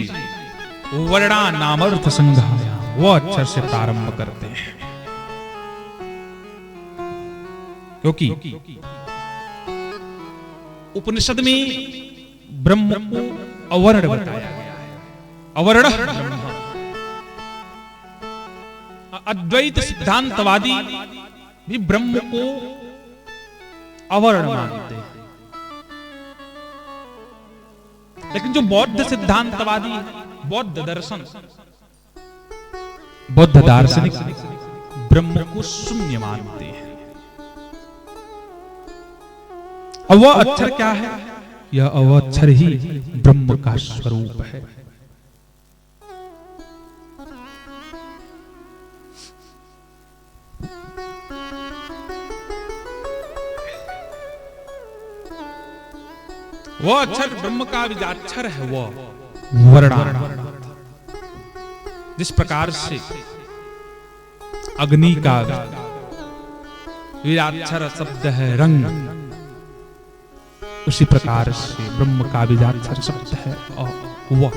वर्णा नामर्थ संघाया वो अक्षर से प्रारंभ करते हैं, क्योंकि उपनिषद में ब्रह्म को अवर्ण बताया गया है। अवर्ण ब्रह्म। अद्वैत सिद्धांतवादी भी ब्रह्म को अवर्ण मानते हैं, लेकिन जो बौद्ध सिद्धांतवादी है, बौद्ध दर्शन, बौद्ध दार्शनिक ब्रह्म को शून्य मानते हैं। और वह अक्षर क्या है? यह अवक्षर ही ब्रह्म का स्वरूप है। वह अक्षर ब्रह्म का बीजाक्षर है, वह वर्णा। जिस प्रकार से अग्नि का बीजाक्षर शब्द है रंग, उसी प्रकार से ब्रह्म का बीजाक्षर शब्द है वह।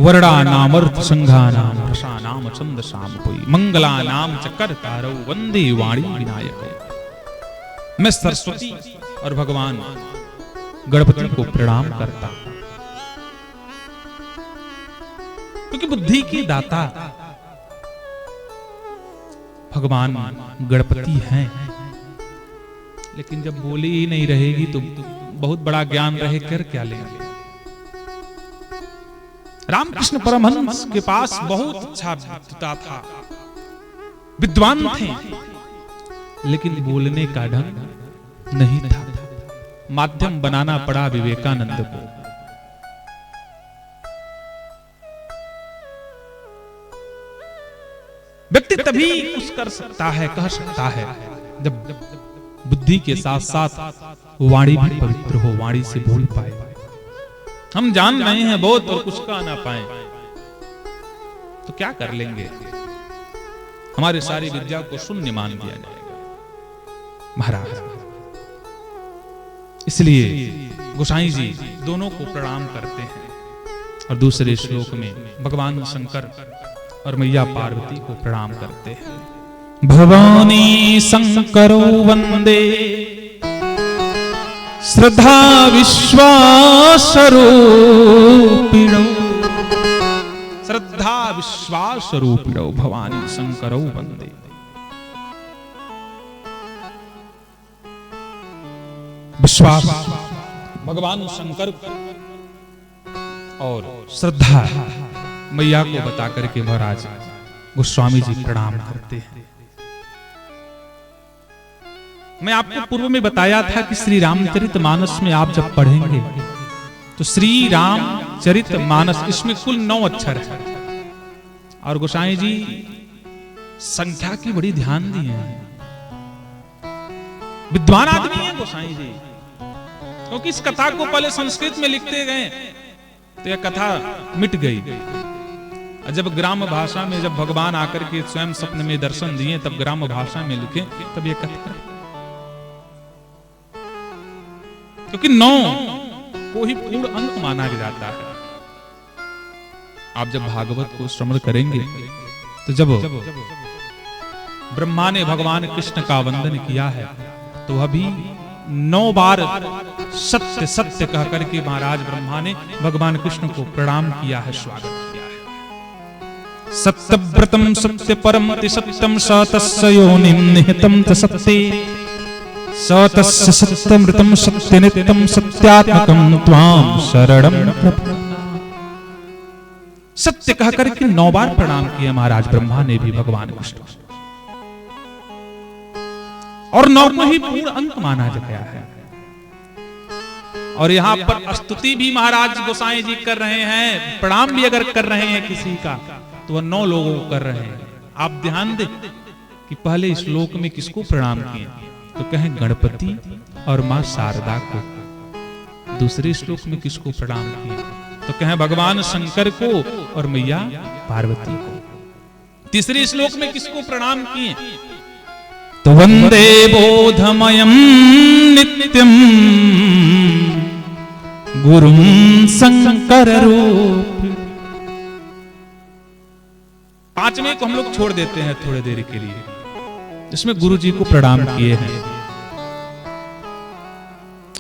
वर्णा नामर्थ संघा नाम रसा नाम छंद साम कोई मंगला नाम चकरतारौ वंदे वाणी विनायक। मैं सरस्वती और भगवान गणपति को प्रणाम करता हूं, क्योंकि बुद्धि की दाता भगवान गणपति हैं। लेकिन जब बोली ही नहीं रहेगी तो बहुत बड़ा ज्ञान रहे कर क्या लेंगे। रामकृष्ण परमहंस के पास बहुत अच्छा पिता था, विद्वान थे, लेकिन बोलने का ढंग नहीं था। माध्यम बनाना पड़ा विवेकानंद को। व्यक्ति तभी कुछ कर सकता है, कह सकता है, जब बुद्धि के साथ साथ वाणी भी पवित्र हो, वाणी से बोल पाए। हम जान रहे हैं बहुत और कुछ कह ना पाए तो क्या कर लेंगे? हमारे सारी विद्या को शून्य मान दिया जाएगा महाराज। इसलिए गोसाई जी दोनों को प्रणाम करते हैं, और दूसरे श्लोक में भगवान शंकर और मैया पार्वती को प्रणाम करते हैं। भवानी शंकरो वंदे श्रद्धा विश्वास रूपिणो। श्रद्धा विश्वास रूपिणो भवानी शंकरो वंदे। विश्वास भगवान शंकर और श्रद्धा मैया को बता करके महाराज गोस्वामी जी प्रणाम करते हैं। मैं आपको पूर्व में बताया था कि श्री रामचरित मानस में आप जब पढ़ेंगे तो श्री रामचरित मानस, इसमें कुल 9 अक्षर है, और गोसाई जी संख्या की बड़ी ध्यान दी है। विद्वान आदमी है गोसाई जी, क्योंकि इस कथा को पहले संस्कृत में लिखते गए तो यह कथा मिट गई। जब ग्राम भाषा में, जब भगवान आकर के स्वयं स्वप्न में दर्शन दिए, तब ग्राम भाषा में लिखे, तब यह कथा, क्योंकि 9 को ही पूर्ण अंक माना जाता है। आप जब भागवत को श्रवण करेंगे तो जब ब्रह्मा ने भगवान कृष्ण का वंदन किया है तो अभी 9 बार सत्य सत्य कह करके महाराज ब्रह्मा ने भगवान कृष्ण को प्रणाम किया है, स्वागत किया है। सत्यव्रतम सत्य परम ति सत्यम स तस्य योनिं निहितं च सत्ये स तस्य सत्यमृतं सत्य नित्यं सत्यात्मकं त्वां शरणं प्रपन्ना। सत्य कह करके 9 बार प्रणाम किया महाराज ब्रह्मा ने भी भगवान कृष्ण को, और 9 को ही पूर्ण अंक माना गया है। और यहां पर स्तुति भी महाराज गोसाई जी कर रहे हैं, प्रणाम भी अगर कर रहे हैं किसी का तो वह 9 लोगों को कर रहे हैं। आप ध्यान दें कि पहले श्लोक में किसको प्रणाम किए, तो कहें गणपति और मां शारदा को। दूसरे श्लोक में किसको प्रणाम किए, तो कहें भगवान शंकर को और मैया पार्वती को। तीसरे श्लोक में किसको प्रणाम किए, तो वंदे बोधमयं नित्यं गुरुं शंकर रूप। 5वें को हम लोग छोड़ देते हैं थोड़ी देर के लिए, इसमें गुरु जी को प्रणाम किए हैं।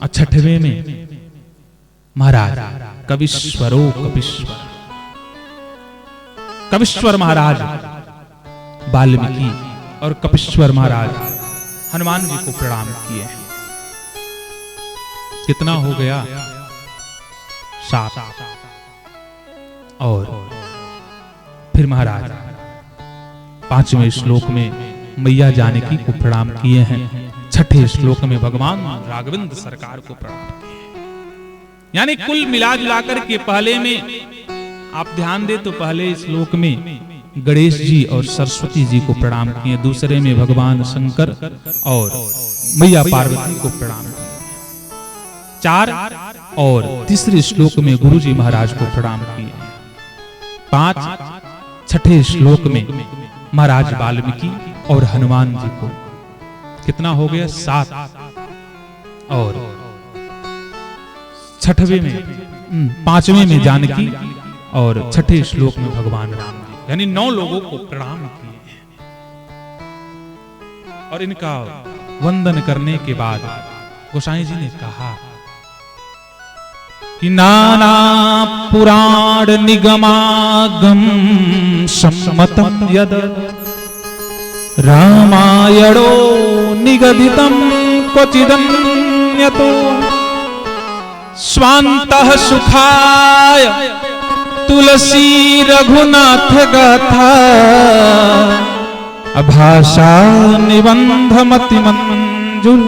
और 6वें में महाराज कविश्वरो कविश्वर, कविश्वर महाराज वाल्मीकि और कपिश्वर महाराज हनुमान जी को प्रणाम किए हैं। कितना हो गया, 7। और फिर महाराज 5वें श्लोक में मैया जानकी को प्रणाम किए हैं। 6ठे श्लोक में भगवान राघवेंद्र सरकार को प्रणाम किए हैं। यानी कुल मिला जुला करके पहले में आप ध्यान दे तो पहले श्लोक में गणेश जी और सरस्वती जी को प्रणाम किए, दूसरे में भगवान शंकर और मैया पार्वती को प्रणाम किए 4, और तीसरे श्लोक में गुरु जी महाराज को प्रणाम किए 5, 6ठे श्लोक में महाराज वाल्मीकि और हनुमान जी को। कितना हो गया, 7। और 6वें में 5वें में जानकी और 6ठे श्लोक में भगवान राम, यानी 9 लोगों को प्रणाम किए। और इनका वंदन करने के बाद गोसाई जी ने कहा कि नाना पुराण निगमागम सम्मतम यद रामायणो निगदितम क्वचिदन्यतो स्वान्तः सुखाय तुलसी रघुनाथ गाथा अभाषा निबंध मति मंजुलमास्मि।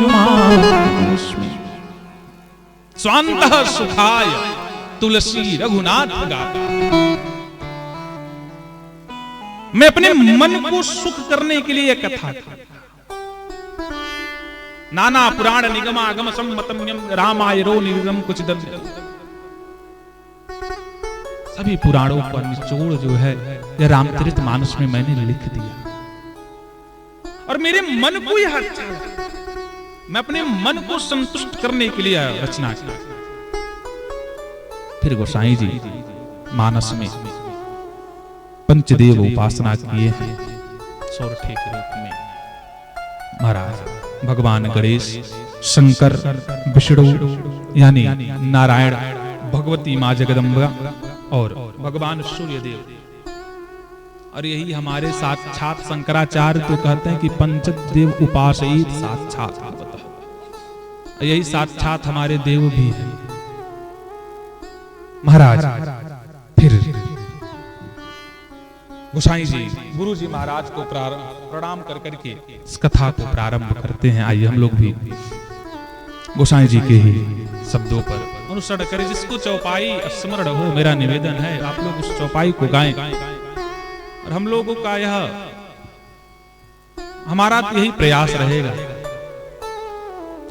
स्वान्तः सुखाय तुलसी रघुनाथ गाथा, मैं अपने मन को सुख करने के लिए कथा था। नाना पुराण निगमागम सम्मतम रामायणो निगम कुछ सभी पुराणों पर निचोड़ जो है यह रामचरितमानस में मैंने लिख दिया, और मेरे मन को यह अच्छा लगा। मैं अपने मन को संतुष्ट करने के लिए रचना की। फिर गोसाई जी मानस में पंचदेव उपासना किए हैं सोरठे के रूप में। महाराज भगवान गणेश, शंकर, विष्णु यानी नारायण, भगवती मां जगदम्बा और भगवान सूर्य देव। और यही हमारे साक्षात शंकराचार्य तो कहते हैं कि पंचदेव उपासयित साक्षात भगवतः। यही साक्षात हमारे देव भी हैं। महाराज फिर गोसाई जी गुरु जी महाराज को प्रणाम कर करके इस कथा को प्रारंभ करते हैं। आइए हम लोग भी गोसाई जी के ही शब्दों पर अनुसरण करें। जिसको चौपाई स्मरण हो, मेरा निवेदन है आप लोग उस चौपाई को गाएं। और हम लोगों का यह हमारा यही प्रयास रहेगा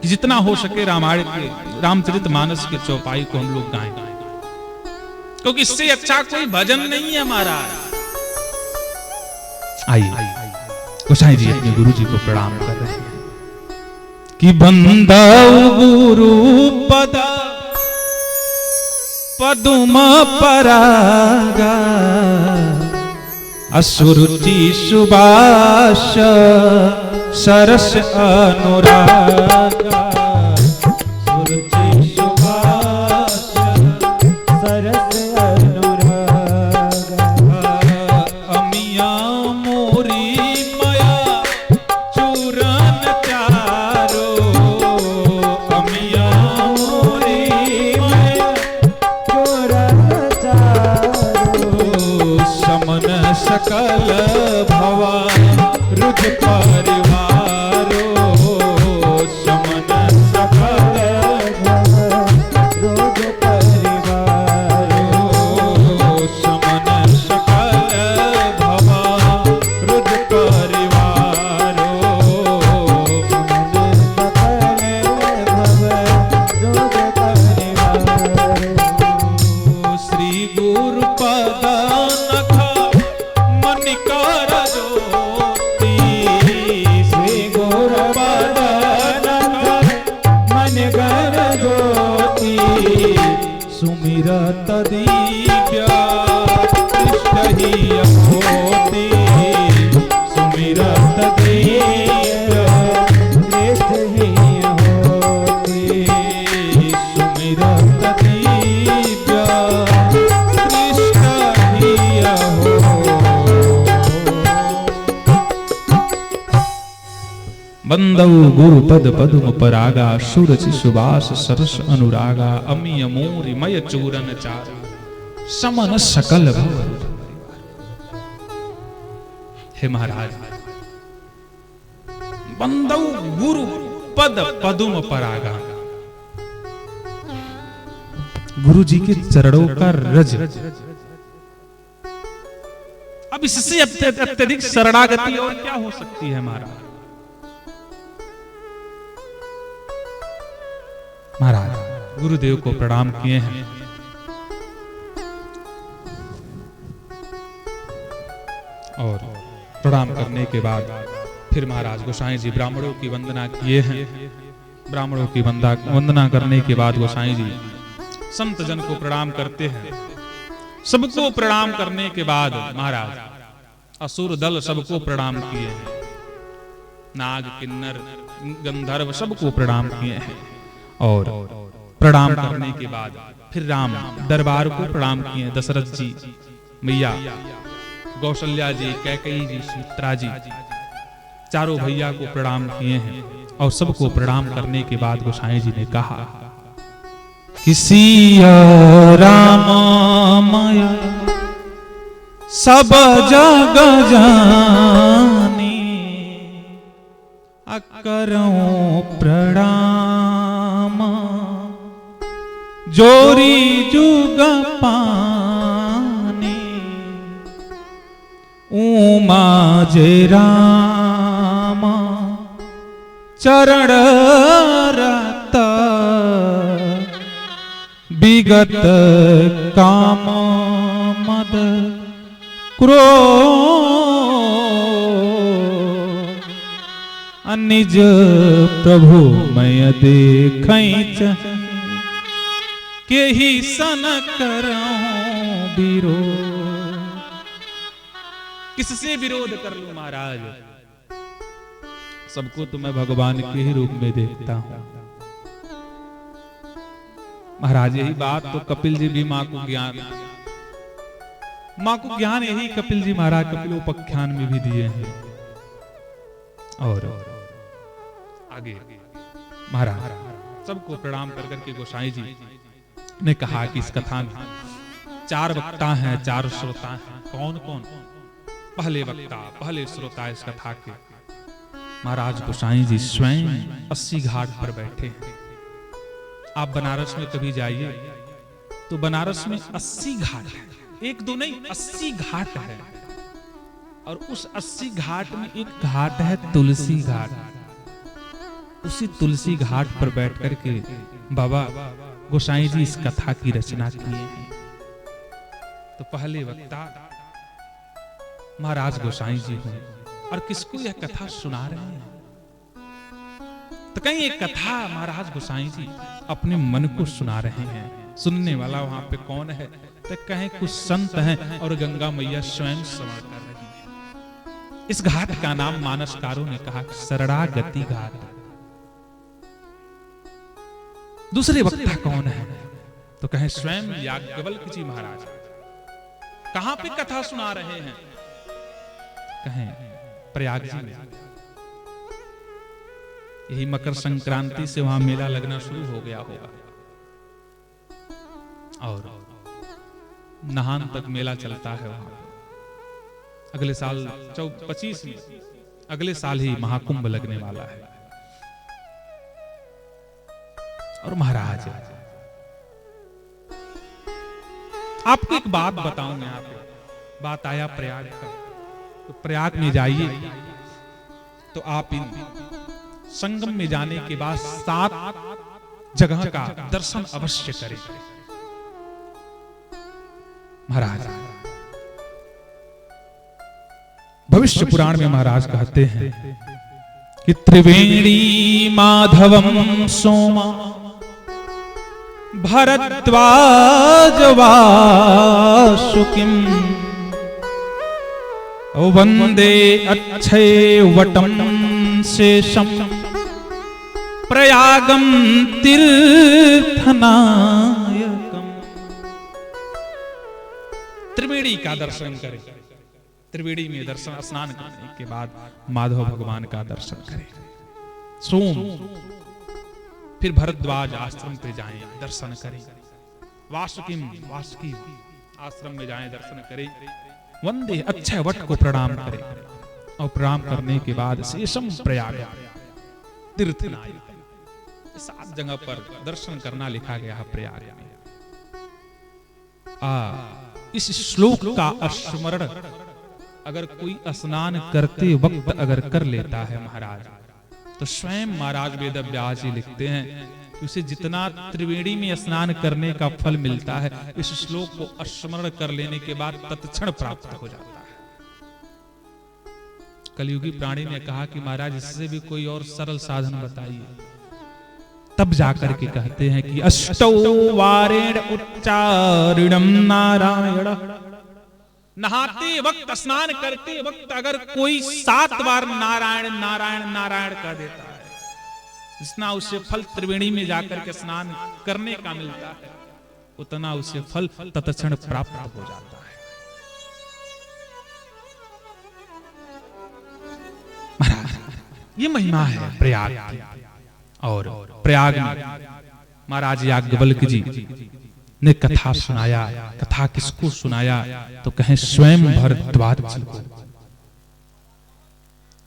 कि जितना हो सके रामायण के रामचरितमानस के चौपाई को हम लोग गाएं, क्योंकि इससे अच्छा कोई भजन नहीं है हमारा। आइए गोसाई जी अपने गुरु जी को प्रणाम कर रहे हैं कि बंदाऊ गुरु पद पदुम परागा असुरुचि सुबास सरस अनुरागा सुरुचि सुबास सरस अनुरागा अमिया मोरी माया चूरन चारो अमिया मोरी माया चोरन चारो समन सकल भवा रुज परिवारो समन सकल रोज परिवारो समन सकल भवा रुज परिवारो श्री गुरु पद नखा मनिकर ज्योति श्री गुरु पद नखा मनगर ज्योति सुमिरत दिव्य इष्टहि होती सुमिरत दिव्य श्रेष्ठ ही होती सुमिरत दिव्य इष्टहि हो बंदौ गुरु पद पदुम परागा सुरचि सुबास सरस अनुरागा अमी अमूरि मय चूरन चार समन सकल भव। हे महाराज, बंदौ गुरु पद पदुम परागा, गुरु जी के चरणों का रज। अब इससे अत्यधिक शरणागति और क्या हो सकती है महाराज? महाराज गुरुदेव को प्रणाम किए हैं और प्रणाम करने के बाद फिर महाराज गोसाई जी ब्राह्मणों की वंदना किए हैं। ब्राह्मणों की वंदना करने के बाद गोसाई जी संत जन को प्रणाम करते हैं। सबको प्रणाम करने के बाद महाराज असुर दल सबको प्रणाम किए हैं। नाग किन्नर गंधर्व सबको प्रणाम किए हैं और प्रणाम करने के बाद फिर राम दरबार को प्रणाम किए। दशरथ जी, मैया कौशल्या जी, कैकेयी जी, सुमित्रा जी, चारों भैया को प्रणाम किए हैं और सबको प्रणाम करने के बाद गोसाई जी ने कहा कि सिया राम माया सब जग जानी अकरों प्रणाम जोरी जुग पानी उमा जे राम चरण रत विगत काम मद क्रोध निज प्रभु मैं देखैं के ही सन करऊं विरोध। किससे विरोध कर लूं महाराज? सबको तो मैं भगवान के ही रूप में देखता हूं। महाराज यही बात तो कपिल जी भी मां को ज्ञान यही कपिल जी महाराज कपिलोपाख्यान में भी दिए हैं। और आगे महाराज सबको प्रणाम कर करके गोसाई जी ने कहा कि इस कथा में 4 वक्ता हैं, 4 श्रोता हैं। कौन कौन? पहले वक्ता, पहले श्रोता इस कथा के महाराज गोसाई जी स्वयं 80 घाट पर बैठे हैं। आप बनारस में कभी जाइए तो बनारस में 80 घाट है, 1 2 नहीं 80 घाट है। और उस 80 घाट में एक घाट है तुलसी घाट। उसी तुलसी घाट पर बैठ करके बाबा गोसाई जी इस कथा की रचना किए हैं। तो पहले वक्ता महाराज गोसाई जी हैं और किसको यह कथा सुना रहे हैं? तो कहीं एक कथा महाराज गोसाई जी अपने मन को सुना रहे हैं। सुनने वाला वहां पे कौन है? तो कहीं कुछ संत हैं और गंगा मैया स्वयं श्रवण कर रही हैं। इस घाट का नाम मानसकारों ने कहा शरणागति घाट। दूसरे वक्ता कौन है? तो कहें स्वयं याज्ञवल्क्य जी महाराज। कहां पे कथा सुना रहे हैं? कहें प्रयाग जी में। यही मकर संक्रांति से वहां मेला लगना शुरू हो गया होगा और नहान तक मेला चलता है वहां। अगले साल 25 में अगले साल ही महाकुंभ लगने वाला है। और महाराज आपको एक बात बताऊंगा। यहाँ पे बात आया प्रयाग का, तो प्रयाग में जाइए तो आप इन संगम में जाने के बाद 7 जगह का दर्शन अवश्य करें। महाराज भविष्य पुराण में महाराज कहते हैं कि त्रिवेणी माधवम सोमा भरद्वाज वासुकिम वंदे अक्षय वटम शेषम प्रयागम तीर्थनायकम। त्रिवेणी का दर्शन करें। त्रिवेणी में दर्शन स्नान करने के बाद माधव भगवान का दर्शन करें। सोम फिर भरद्वाज आश्रम पे जाएं, दर्शन करें। वासुकी आश्रम में जाएं, दर्शन करें। वंदे अक्षय वट को प्रणाम करें और प्रणाम करने के बाद शेषम प्रयाग तीर्थनायक। 7 जगह पर दर्शन करना लिखा गया है प्रयाग में। इस श्लोक का स्मरण अगर कोई स्नान करते वक्त अगर कर लेता है महाराज, तो स्वयं महाराज वेदव्यास जी लिखते हैं कि उसे जितना त्रिवेणी में स्नान करने का फल मिलता है, इस श्लोक को स्मरण कर लेने के बाद तत्क्षण प्राप्त हो जाता है। कलियुगी प्राणी ने कहा कि महाराज इससे भी कोई और सरल साधन बताइए। तब जाकर के कहते हैं कि अष्टौ वारेण उच्चारणं नारायण। नहाते वक्त स्नान करते वक्त अगर कोई 7 बार नारायण नारायण नारायण कह देता है, जितना उसे फल त्रिवेणी में जाकर के स्नान करने का मिलता है, उतना उसे फल तत्क्षण प्राप्त हो जाता है। महाराज ये महिमा है प्रयाग की। और प्रयाग में महाराज याज्ञवल्क्य जी ने कथा सुनाया। कथा किसको सुनाया? तो कहें स्वयं भरद्वाज जी को।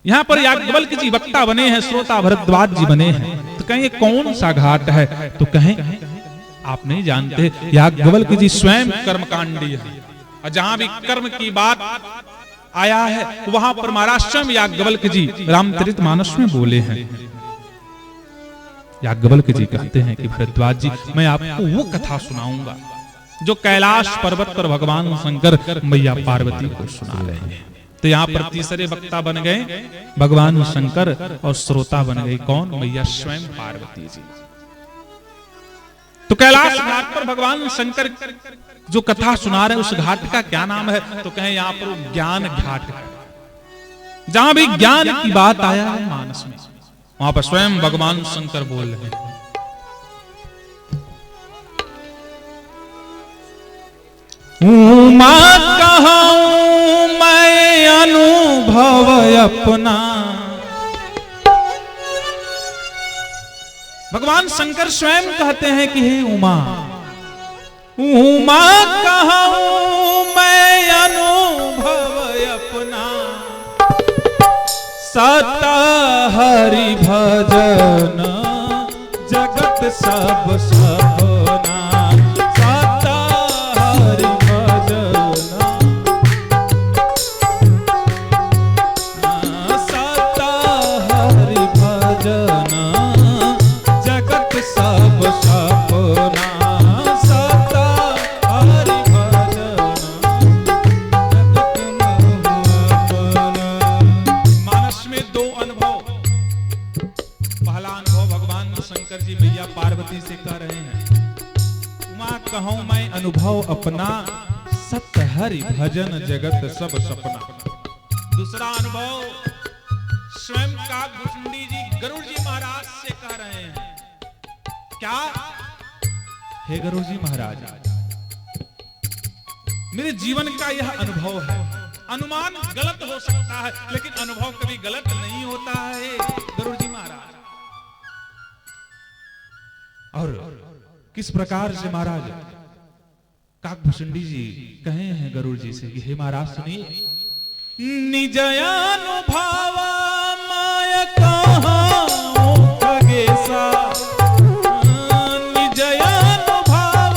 यहां पर याज्ञवल्क्य जी वक्ता बने हैं, श्रोता भरद्वाज जी बने हैं। तो कहें ये कौन सा घाट है? तो कहें आप नहीं जानते, याज्ञवल्क्य जी स्वयं कर्मकांडी है। और जहां भी कर्म की बात आया है वहां पर महाराज स्वयं याज्ञवल्क्य जी रामचरितमानस में बोले हैं। याज्ञवल्क्य जी कहते हैं कि भरद्वाज जी मैं आपको वो कथा सुनाऊंगा जो कैलाश पर्वत पर भगवान शंकर मैया पार्वती को सुना रहे हैं। तो यहाँ पर तीसरे वक्ता बन गए भगवान शंकर और श्रोता बन गए कौन? मैया स्वयं पार्वती जी। तो कैलाश घाट पर भगवान शंकर जो कथा सुना रहे हैं उस घाट का क्या नाम है? तो कहें यहाँ पर ज्ञान घाट है। जहां भी ज्ञान की बात आया है मानस में, वहां पर स्वयं भगवान शंकर बोल रहे हैं। उमा कहूं मैं अनुभव अपना। भगवान शंकर स्वयं कहते हैं कि हे उमा, उमा कहूं मैं अनुभव अपना। सत हरि भजन जगत सब सपना। सत हरि भजन, सत हरि भजन जगत सब सपना। सत हरि भजन जगत मानस में 2 अनुभव। पहला अनुभव भगवान शंकर जी मैया पार्वती से कह रहे हैं, उमा कहूं मैं अनुभव अपना। सत हरि भजन जगत सब सपना। दूसरा अनुभव स्वयं काकभूषुंडी जी गरुड़ जी महाराज से कह रहे हैं। क्या? हे गरुड़ जी महाराज, मेरे जीवन का यह अनुभव है। अनुमान गलत हो सकता है, लेकिन अनुभव कभी गलत नहीं होता है गरुड़ जी महाराज। और किस प्रकार से महाराज काकभूषुंडी जी कहे हैं गरुड़ जी से कि हे महाराज सुनिए। निजयानुभाव माय कहां खगेसा, निजयानुभाव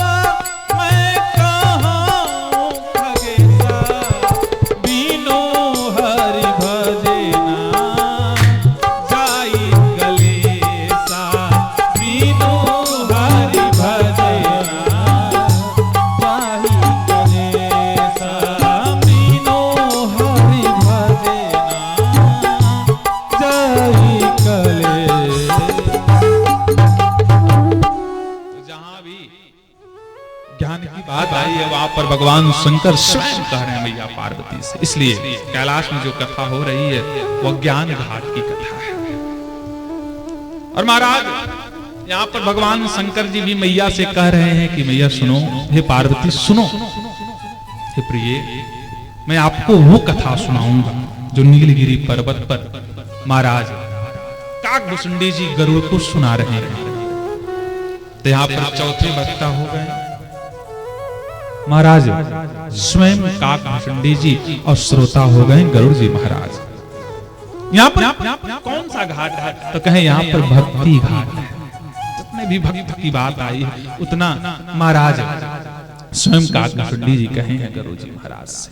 मैं कहां खगेसा, बिनु हरि भजना जाई कलेसा, बिनु हरि भजना जाई कलेसा, बिनु हरि ज्ञान की बात आई है वहां पर भगवान शंकर स्वयं कह रहे हैं मैया पार्वती से। इसलिए कैलाश में जो कथा हो रही है वह ज्ञान घाट की कथा है। और महाराज यहाँ पर भगवान शंकर जी भी मैया से कह रहे हैं कि मैया सुनो, हे पार्वती सुनो, हे प्रिय, मैं आपको वो कथा सुनाऊंगा जो नीलगिरी पर्वत पर महाराज काकभूषुंडी जी गरुड़ को सुना रहे हैं। तो यहाँ पर चौथे वक्ता हो गए महाराज स्वयं काकभूषुंडी जी और श्रोता हो गए गरुड़ जी महाराज। यहाँ पर कौन सा घाट है? तो कहें यहाँ पर भक्ति घाट है। जितने भी भक्त की बात आई है उतना महाराज स्वयं काकभूषुंडी जी कहे हैं गरुड़ जी महाराज से।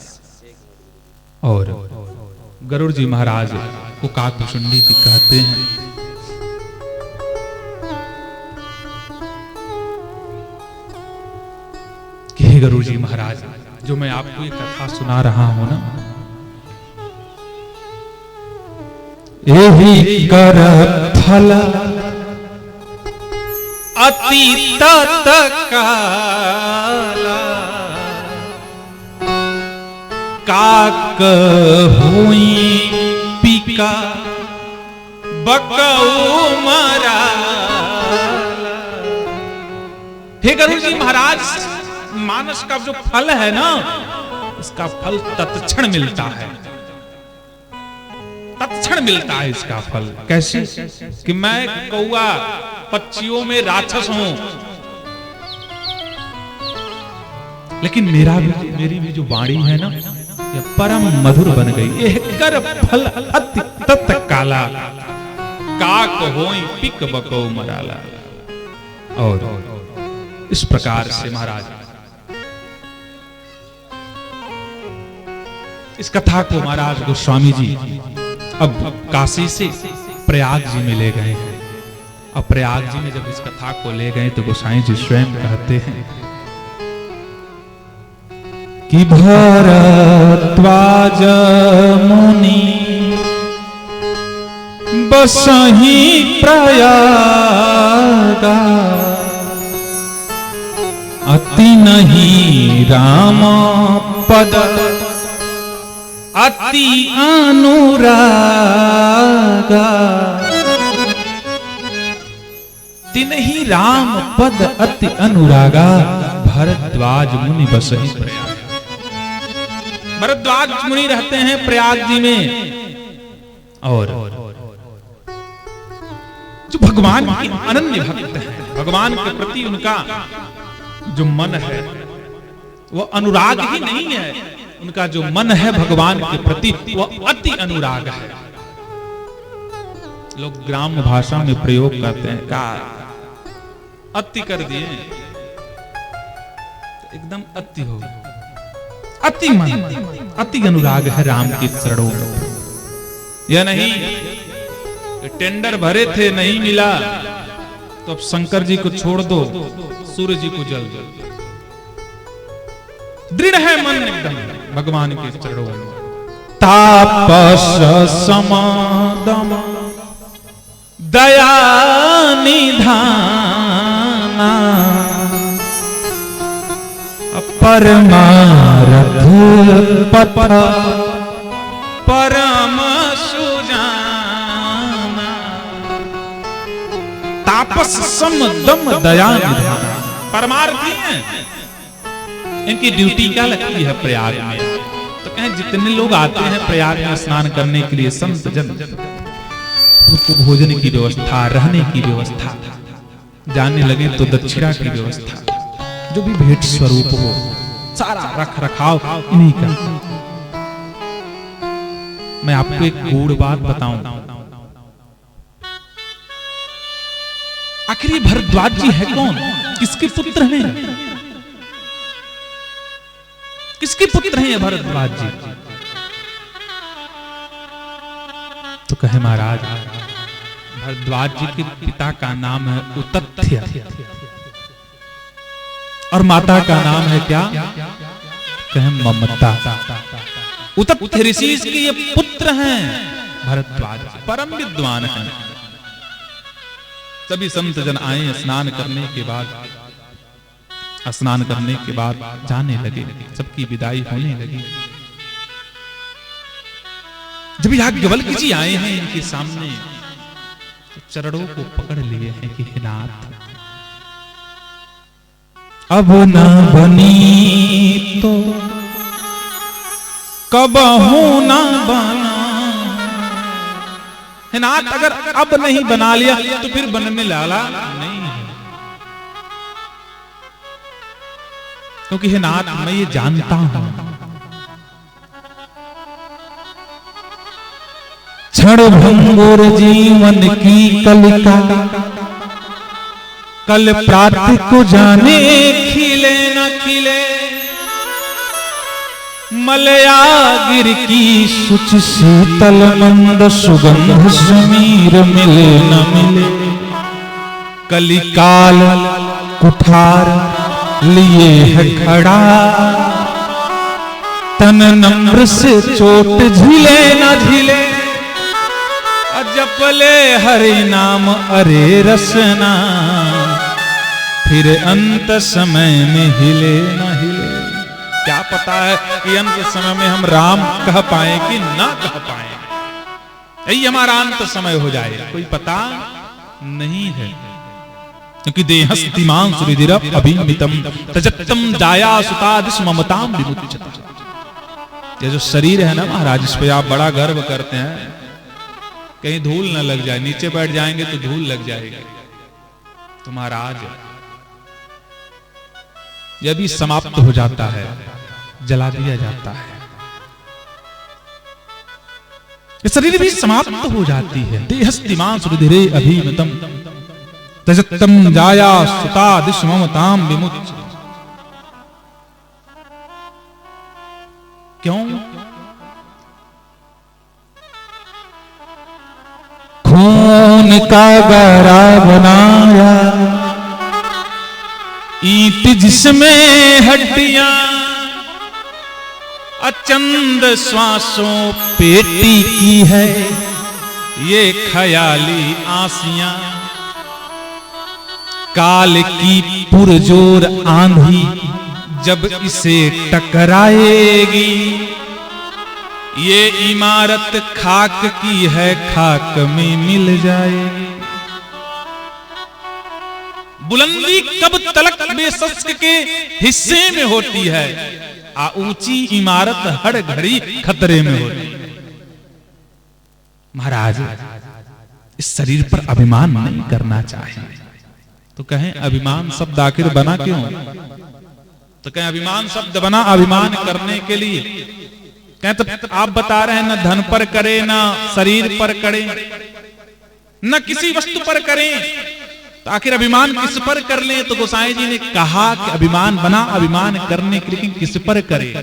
और गरुड़ जी महाराज को काकभूषुंडी जी कहते हैं कि हे गरुड़ जी महाराज, जो मैं आपको ये कथा सुना रहा हूं ना, एहि कर फल अतीत काला, काक हुई पिका बकऊ मरा। हे गरुड़ जी महाराज, मानस का जो फल है ना, इसका फल तत्क्षण मिलता है, तत्क्षण मिलता है इसका फल। कैसे? कि मैं कौआ पक्षियों में राक्षस हूं, लेकिन मेरी भी जो वाणी है ना, यह परम मधुर बन गई। एह कर फल अति तत्काला, काक होई पिक बको मराला। और इस प्रकार से महाराज इस कथा को महाराज गोस्वामी जी अब काशी से प्रयाग जी में ले गए हैं। अब प्रयाग जी में जब इस कथा को ले गए तो गोसाई जी स्वयं कहते हैं कि भरद्वाज मुनि बसहि प्रयागा, अति नहीं राम पद अति अनुरागा, तिन्हि राम पद अति अनुरागा, भरद्वाज मुनि बसहि प्रयाग। भरद्वाज मुनि रहते हैं प्रयाग जी में, और जो भगवान के अनन्य भक्त हैं, भगवान के प्रति उनका जो मन है वो अनुराग ही नहीं है, उनका जो मन है भगवान के प्रति वो अति अनुराग है। लोग ग्राम्य भाषा में प्रयोग करते हैं, का अति कर दिए, एकदम अति हो, अति मन, अति अनुराग है राम के चरणों में। या नहीं, टेंडर भरे थे नहीं मिला, तो अब शंकर जी को छोड़ दो, सूर्य जी को जल दो। दृढ़ है मन एकदम भगवान के चरणों में। तापस समादम दया निधाना, परमारथ पथ परम तापस सम दम दया निधान। परमार्थी हैं, इनकी ड्यूटी क्या लगती है प्रयाग में? तो कहें जितने लोग आते हैं प्रयाग में स्नान करने के लिए संत जन, उनको भोजन की व्यवस्था, रहने की व्यवस्था, जाने लगे तो दक्षिणा की व्यवस्था, जो भी भेंट स्वरूप हो सारा रख रखाव इन्हीं का। मैं आपको एक गूढ़ बात बताऊं, आखिर ये भरद्वाज जी है कौन? किसके पुत्र हैं? किसके पुत्र हैं ये भरद्वाज जी? तो कहे महाराज भरद्वाज जी के पिता का नाम है उतथ्य और माता का नाम है क्या? कहे ममता। उतथ्य ऋषि के ये पुत्र हैं भरद्वाज, परम विद्वान हैं। सभी संत जन आए स्नान करने के बाद जाने लगे, सबकी विदाई होने लगी। जब याज्ञवल्क्य जी आए हैं इनके सामने तो चरणों को पकड़ लिए हैं कि हे नाथ अब न बनी तो कबहू न बना। हे नाथ अगर अब नहीं बना लिया तो फिर बनने लाला नहीं है। क्योंकि हे नाथ मैं ये जानता हूं क्षण भंगुर जीवन की कलिका, कल प्रातः को जाने खिले न खिले, मलयागिर की शुच शीतल मंद सुगंध समीर मिले न मिले। कलिकाल कुठार लिए है खड़ा, तन नम्र से चोट झिले न झिले। जपले हरि नाम अरे रसना, फिर अंत समय में हिले न हिले। क्या पता है कि अंत समय में हम राम कह पाए कि ना कह पाए, यही हमारा अंत समय हो जाए कोई पता नहीं है। क्योंकि देहस्तिमान सुहृदिरप अभिमितम तजत्तम जाया सुतादिश ममताम विमुच्यते। ये जो शरीर है ना महाराज, इस पे आप बड़ा गर्व करते हैं, कहीं धूल न लग जाए, नीचे बैठ जाएंगे तो धूल लग जाएगी। तो महाराज यह भी समाप्त हो जाता है, जला दिया जाता है, ये शरीर भी समाप्त हो जाती है। देहस्तिमान सुहृदिरे अभिमतम तजत्तम जाया सुता दिश ममताम विमुच्य। क्यों? खून का गहरा बनाया, ईंट जिसमें हड्डियां, अचंद श्वासों पेटी की है ये ख्याली आसियां। काल की पुरजोर आंधी जब इसे टकराएगी, ये इमारत खाक की है, खाक में मिल जाएगी। बुलंदी कब तलक बेशस्क के हिस्से में होती है, ऊंची इमारत हर घड़ी खतरे में होती है। महाराज इस शरीर पर अभिमान नहीं करना चाहिए। तो कहें अभिमान शब्द आखिर बना क्यों? तो कहें अभिमान शब्द बना अभिमान करने के लिए। कहें तो आप बता रहे हैं न धन पर करें, न शरीर पर करें, न किसी वस्तु पर करें, तो आखिर अभिमान किस पर कर लें? तो गोसाई जी ने कहा कि अभिमान बना अभिमान करने के लिए किस पर करें?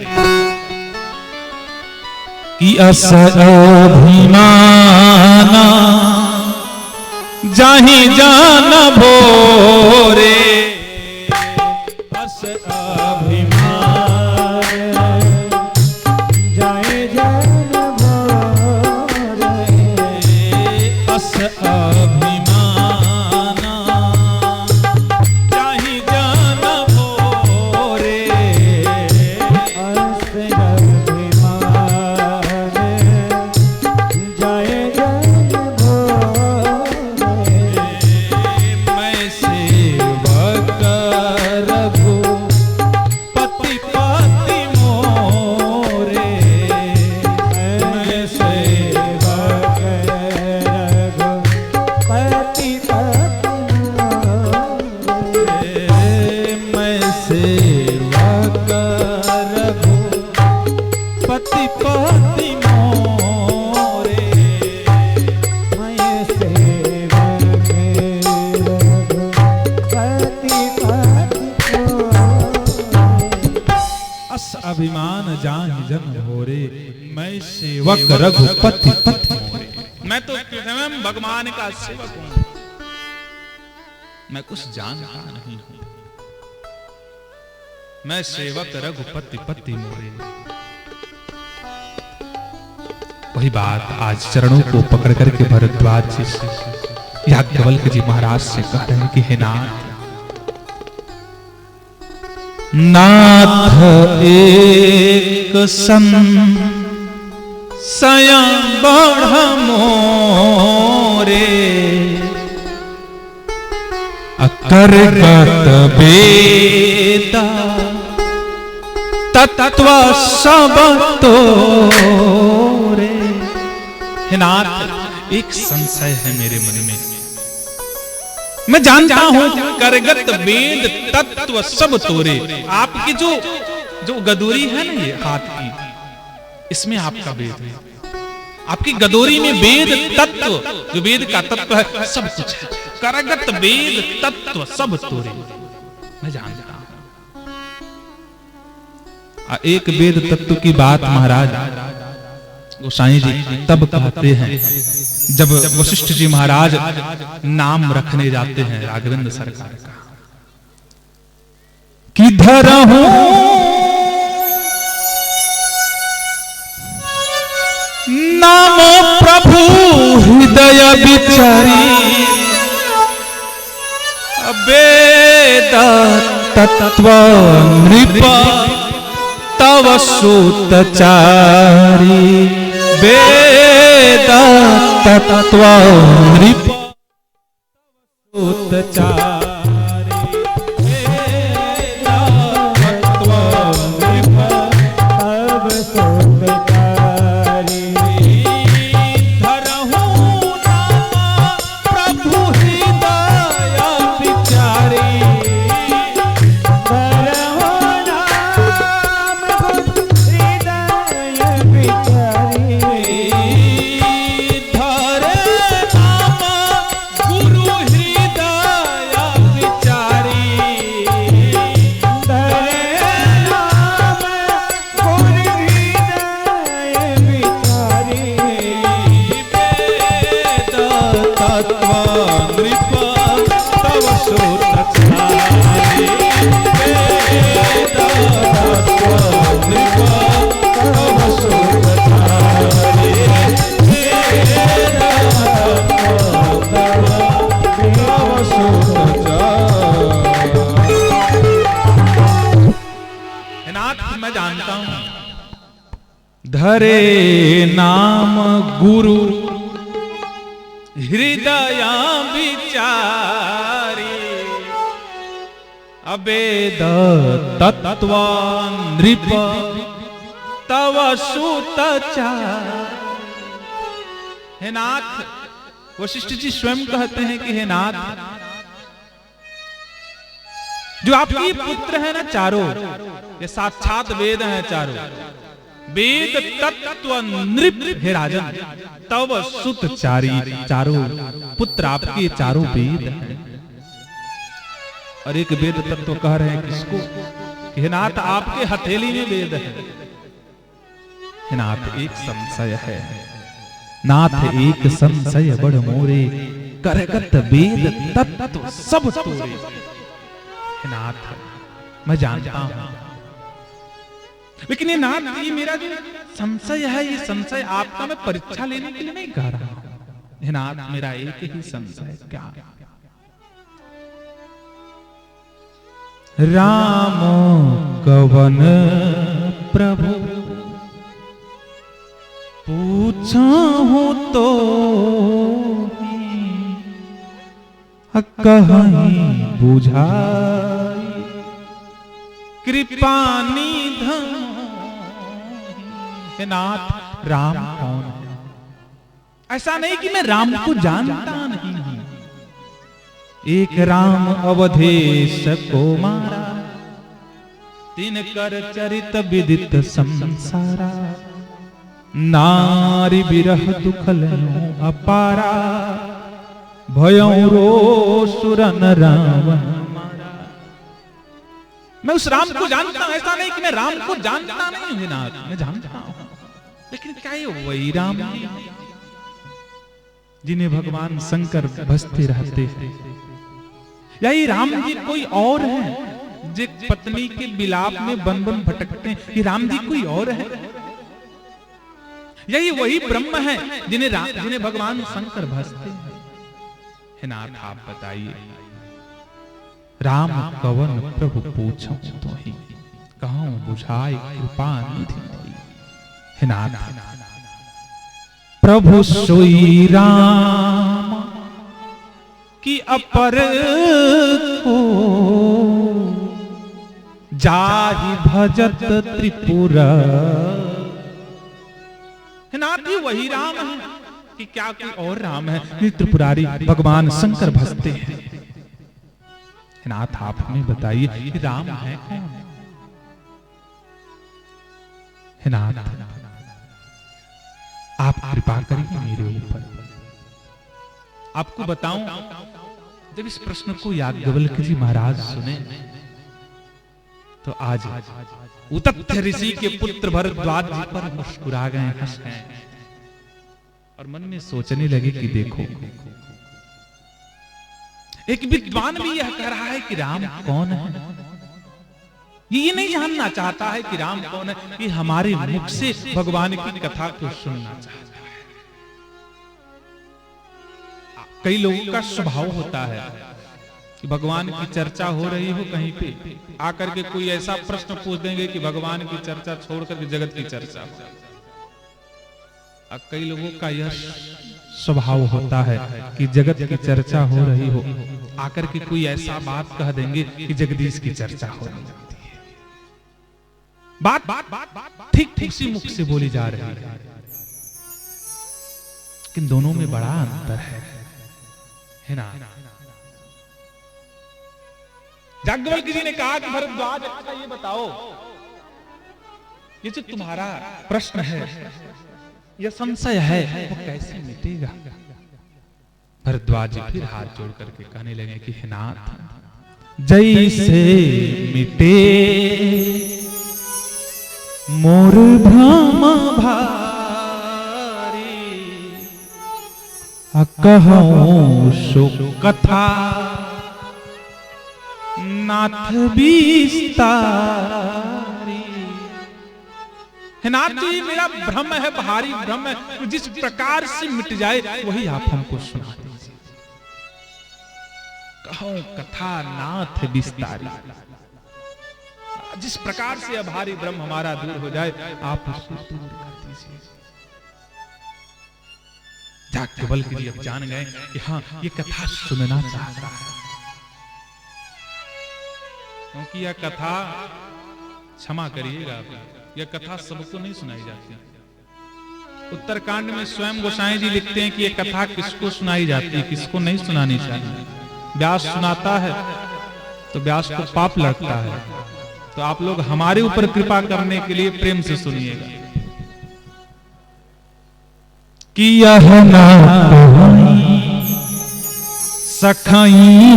कि अस अभिमाना जाहि जान भोरे, अस अभिमान जाहि जान भोरे, अस अभिमाना जाहि जान भोरे, अस अभिमान जाहि जान भोरे। अस अभिमान जाहि जन भोरे, मैं सेवक रघुपति पति मोरे। मैं तो स्वयं भगवान का सेवक हूं, मैं कुछ जानता नहीं हूं। मैं सेवक रघुपति पति मोरे। वही बात आज चरणों को पकड़ करके भरद्वाज जी याज्ञवल्क्य जी महाराज से कह रहे हैं कि हे नाथ, नाथ एक संशय बढ़ मोरे, अकरगत वेद तत्व सब तोरे। हे नाथ, एक संशय है मेरे मन में। मैं जानता हूं करगत वेद तत्व सब तोरे। आपकी जो गदोरी है ना, ये हाथ की, इसमें आपका वेद है। आपकी गदोरी में वेद तत्व, जो वेद का तत्व है, सब कुछ है। करगत वेद तत्व सब तोरे, मैं जानता हूं। एक वेद तत्व की बात महाराज गोसाई जी तब कहते हैं जब वशिष्ठ जी महाराज नाम रखने जाते हैं राघवेंद्र सरकार का, किधर हूं नाम प्रभु हृदय विचारी, वेद तत्व नृप तव सुतचारी, वेद तत्व नृप सुतचारी, धरे नाम गुरु हृदय विचारी, अवेद तत्व नृप तव सुतचारी। हे नाथ, वशिष्ठ जी स्वयं कहते हैं कि हे नाथ, जो आपके पुत्र है ना चारों, ये साक्षात वेद हैं चारों, वेद तत्व नृप, हे राजन तव सुतचारी, चारों पुत्र आपके चारों वेद हैं। और एक वेद तत्व कह रहे हैं किसको? कि हे नाथ, आपके हथेली में वेद है। हे नाथ, एक संशय है, नाथ एक संशय बड़ मोरे, करगत वेद तत्व सब तोरे। हे नाथ, मैं जानता हूं, लेकिन ये नाथ, ये मेरा जो संशय है, ये संशय आपका मैं परीक्षा लेने के लिए नहीं कह रहा हूं। हे नाथ, मेरा एक ही संशय, क्या? राम कवन प्रभु पूछूं तो कहीं बुझाई, कृपा निधन। हे नाथ, राम कौन है? ऐसा नहीं कि मैं राम को जानता नहीं हूं। एक राम अवधेश को मारा, तीन कर चरित विदित संसारा, नारी विरह दुख लयो अपारा, भयों रो सुरन रावण मारा। मैं उस राम को जानता हूं, ऐसा नहीं कि मैं राम को जानता नहीं हूं नाथ, मैं जानता हूं, लेकिन क्या ये वही राम जिन्हें भगवान शंकर भजते रहते हैं, या ये राम जी कोई और है जो पत्नी के विलाप में बन बन भटकते हैं? ये राम जी कोई और है, या ये वही ब्रह्म है जिन्हें भगवान शंकर भजते हैं? हे नाथ आप बताइए, राम कवन प्रभु पूछो तो ही कहूं बुझाए कृपा निधि। हे नाथ प्रभु सोई राम की अपर को जाहि भजत त्रिपुरा। हे नाथ ये वही राम है कि क्या कोई और राम है? ये त्रिपुरारी भगवान शंकर भजते हैं। नाथ आप हमें बताइए कि राम है कौन? हे नाथ आप कृपा करिए मेरे ऊपर। आपको बताऊं, जब इस प्रश्न को याज्ञवल्क्य जी महाराज सुने तो आज उतथ्य ऋषि के पुत्र भरद्वाज जी पर मुस्कुरा गए, हंस गए और मन में सोचने लगे कि देखो, एक विद्वान भी यह कह रहा है कि राम कौन है। ये नहीं जानना चाहता है कि राम कौन है, ये हमारे मुख से भगवान की कथा को सुनना चाहता है। कई लोगों का स्वभाव होता है कि भगवान की चर्चा हो रही हो कहीं पे, आकर के कोई ऐसा प्रश्न पूछ देंगे कि भगवान की चर्चा छोड़कर के जगत की चर्चा हो। कई लोगों का यह स्वभाव होता है कि जगत की चर्चा हो रही हो, आकर के कोई ऐसा बात कह देंगे कि जगदीश की चर्चा हो रही है। बात ठीक ठीक सी मुख से बोली जा रही है, लेकिन दोनों में बड़ा अंतर है ना। याज्ञवल्क्य जी ने कहा कि भरद्वाज अच्छा ये बताओ, ये जो तुम्हारा प्रश्न है, यह संशय है, वो कैसे मिटेगा? भरद्वाज जी फिर हाथ जोड़ करके कहने लगे कि हे नाथ, जैसे मिटे मोर भ्रम भारी, कहूं सो कथा नाथ विस्तारी। हे नाथ जी, मेरा भ्रम है, भारी भ्रम है, जिस प्रकार से मिट जाए वही आप हमको सुना दीजिए। कहूं कथा नाथ विस्तारी, जिस प्रकार से भारी भ्रम हमारा दूर हो जाए आप उसको दूर कर दीजिए। याज्ञवल्क्य जी अब जान गए कि हाँ, ये कथा सुनना चाहता है, क्योंकि यह कथा, क्षमा करिएगा, यह कथा सबको नहीं सुनाई जाती। उत्तरकांड में स्वयं गोसाई जी लिखते हैं कि यह कथा किसको सुनाई जाती है, किसको नहीं सुनानी चाहिए। व्यास सुनाता है तो व्यास को पाप लगता है, तो आप लोग हमारे ऊपर कृपा करने के लिए प्रेम से सुनिएगा। कि यह ना सखाई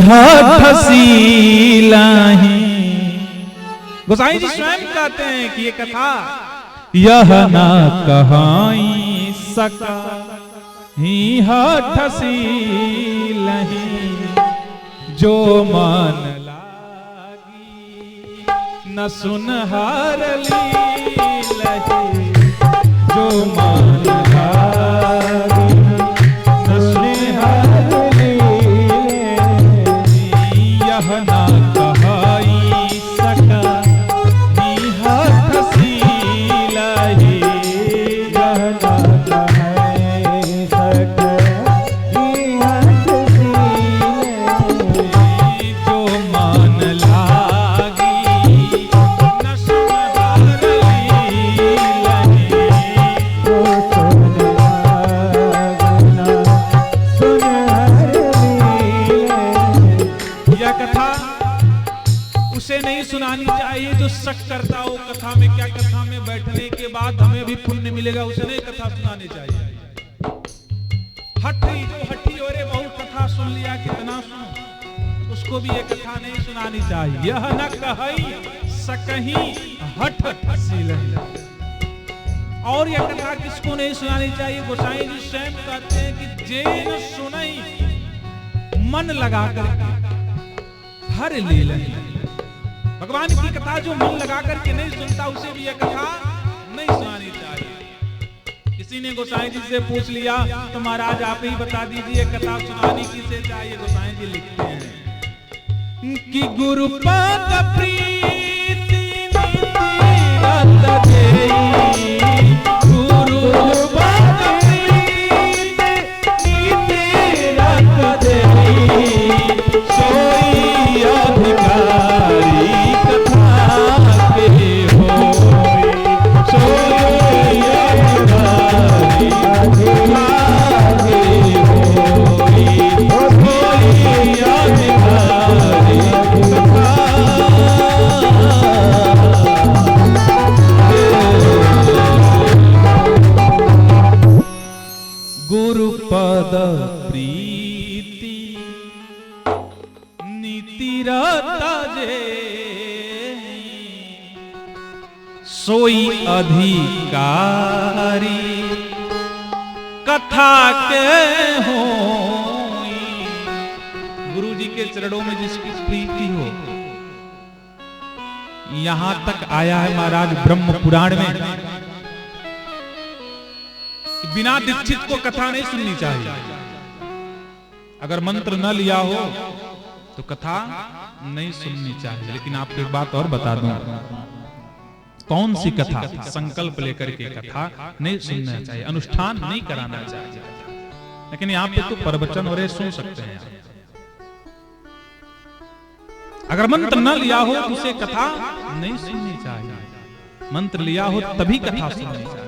हसीलाही, गोसाई जी स्वयं कहते हैं कि ये कथा यह ना कहाई सखाई हसीलाही, जो मन लागी न सुनहार लीलही, जो मन लागी न सुनहार लीलही, यह ना कहाई सका हसीलही, यह ना कहाई सका सुनानी चाहिए जो शक करता हो कथा में। क्या कथा में बैठने के बाद हमें भी पुण्य मिलेगा, उसे नहीं कथा सुनानी चाहिए। हठी जो हठी, अरे बहुत कथा सुन लिया, कितना सुनो, उसको उसको भी ये कथा नहीं सुनानी चाहिए। यह न कहई सकही हठ सीलही। और यह कथा किसको नहीं सुनानी चाहिए? गोसाई जी स्वयं कहते हैं कि जे न सुनई मन लगा करके हर लीलही। भगवान की कथा जो मन लगा करके नहीं सुनता उसे भी यह कथा नहीं सुनानी चाहिए। किसी ने गोसाई जी से पूछ लिया तो महाराज आप ही बता दीजिए कथा सुनानी किसे चाहिए? गोसाई जी लिखते हैं कि गुरुपद प्रीति रत देई, गुरुपद प्रीति रत देई, सोई अधिकारी कथा के होई, सोई अधिकारी कथा के होई, सोई अधिकारी कथा। गुरुपद प्रीति नीति रत जेई, सोई अधिकारी कथा के होई। गुरु जी के चरणों में जिसकी प्रीति हो। यहां तक आया है महाराज ब्रह्म पुराण में, बिना दीक्षित को कथा नहीं सुननी चाहिए। अगर मंत्र न लिया हो तो कथा नहीं सुननी चाहिए। लेकिन आपको एक बात और बता दूं, कौन सी कथा? संकल्प लेकर के कथा नहीं सुनना चाहिए, अनुष्ठान नहीं कराना चाहिए। लेकिन यहाँ पे तो प्रवचन और सुन सकते हैं। अगर मंत्र न लिया हो तो उसे कथा नहीं सुननी चाहिए। मंत्र लिया हो तभी कथा सुननी चाहिए।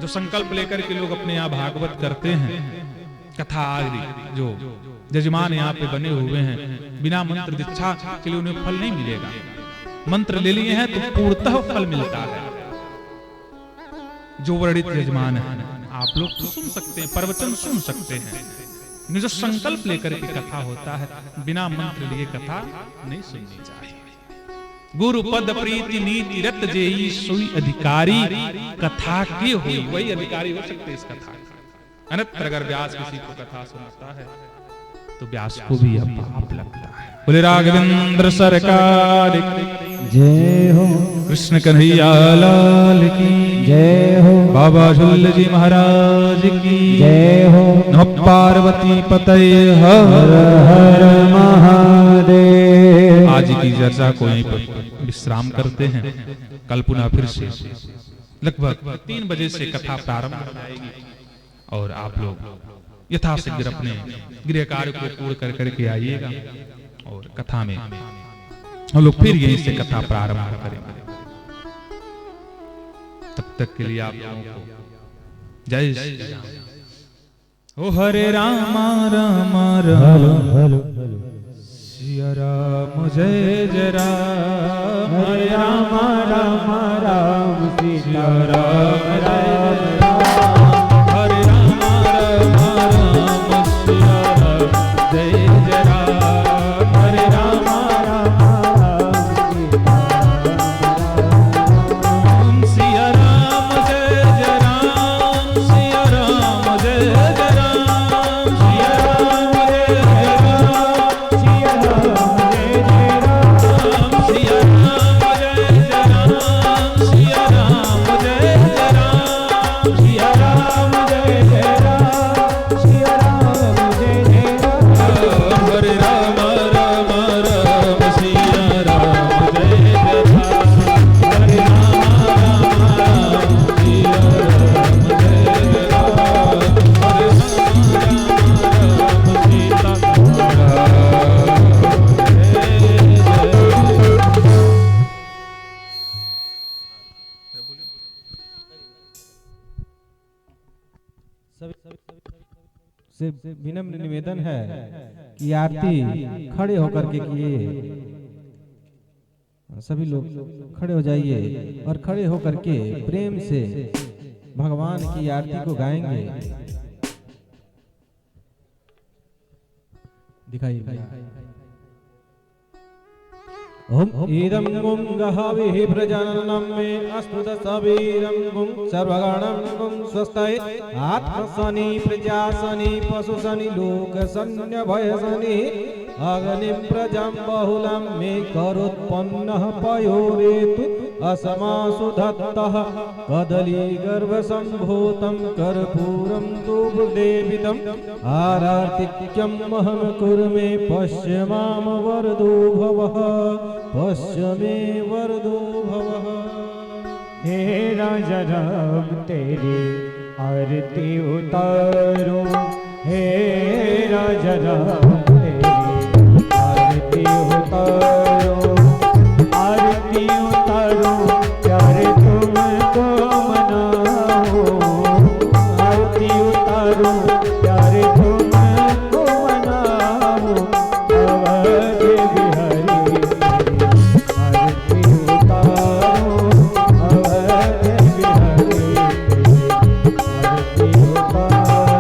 जो संकल्प लेकर के लोग अपने यहाँ भागवत करते हैं, कथा आदि जो जजमान यहाँ पे बने हुए हैं, बिना मंत्र दीक्षा के लिए उन्हें फल नहीं मिलेगा। मंत्र ले लिए हैं तो पूर्णतः फल मिलता है। जो वर्णित यजमान है आप लोग तो सुन सकते हैं, प्रवचन सुन सकते हैं। जो संकल्प लेकर के कथा होता है, बिना मंत्र लिए कथा नहीं सुननी चाहिए। गुरु पद प्रीति नीति रत जेई, सोई अधिकारी कथा के हुई। वही अधिकारी हो सकते इस कथा। अन्यत्र अगर व्यास किसी को कथा सुनाता है तो व्यास को भी यह पाप लगता है। बोले राघवेंद्र सरकार जय हो, कृष्ण कन्हैया लाल की जय हो, बाबा झुल्ल जी महाराज की जय हो। नमः पार्वती पतये हर हर महादेव। आज की चर्चा को यहीं पर विश्राम करते हैं। कल पुनः फिर से लगभग 3 बजे से कथा प्रारंभ हो जाएगी और आप लोग यथाशीघ्र अपने गृह कार्य को पूर्ण कर करके आइएगा और कथा में हम लोग फिर यहीं से कथा प्रारंभ करेंगे। तब तक के लिए आप लोगों को जय श्री राम। ओ हरे राम राम राम सिया राम जय जय राम, हरे राम राम राम सीता राम राम हरे राम राम राम सिया राम जय जय राम, हरे राम राम राम सीता राम सिया राम जय जय राम, सिया राम जय जय राम, सिया राम जय जय राम, सिया राम जय जय राम, सिया राम जय जय राम, सिया राम जय जय राम, सिया राम जय जय राम, सिया राम जय जय राम। हरे राम राम राम सिया राम जय जय राम, हरे राम राम राम सिया राम जय जय राम, हरे राम राम सीता से विनम्र निवेदन है कि आरती खड़े होकर के किए। सभी लोग खड़े हो जाइए और खड़े होकर के प्रेम से भगवान की आरती को गाएंगे। दिखाई दिया। ओम इदं गुं गहविः प्रजननं मे अस्तु दशवीरं गुं सर्वगणं गुं स्वस्ताय आत्मसनि प्रजासनि पशुसनि लोकसन्यभयसनि अग्निं प्रजां बहुलं मे करोत्पन्नः पयोरेतु असमासु दत्तः कदली गर्भसम्भूतं कर्पूरं तु देवितम् आरार्तिक्यं महं कुरु मे पश्य मां वरदो भवः पश्य मे वरदो भवः। हे राजा राम तेरी आरती उतारो, हे राजा राम तेरी आरती उतारो, आरती उतारो प्यारे तुमको मनाओ, आरती उतारो प्यारे तुमको मनाओ, अवध बिहारी आरती उतारो, अवध बिहारी आरती उतारो।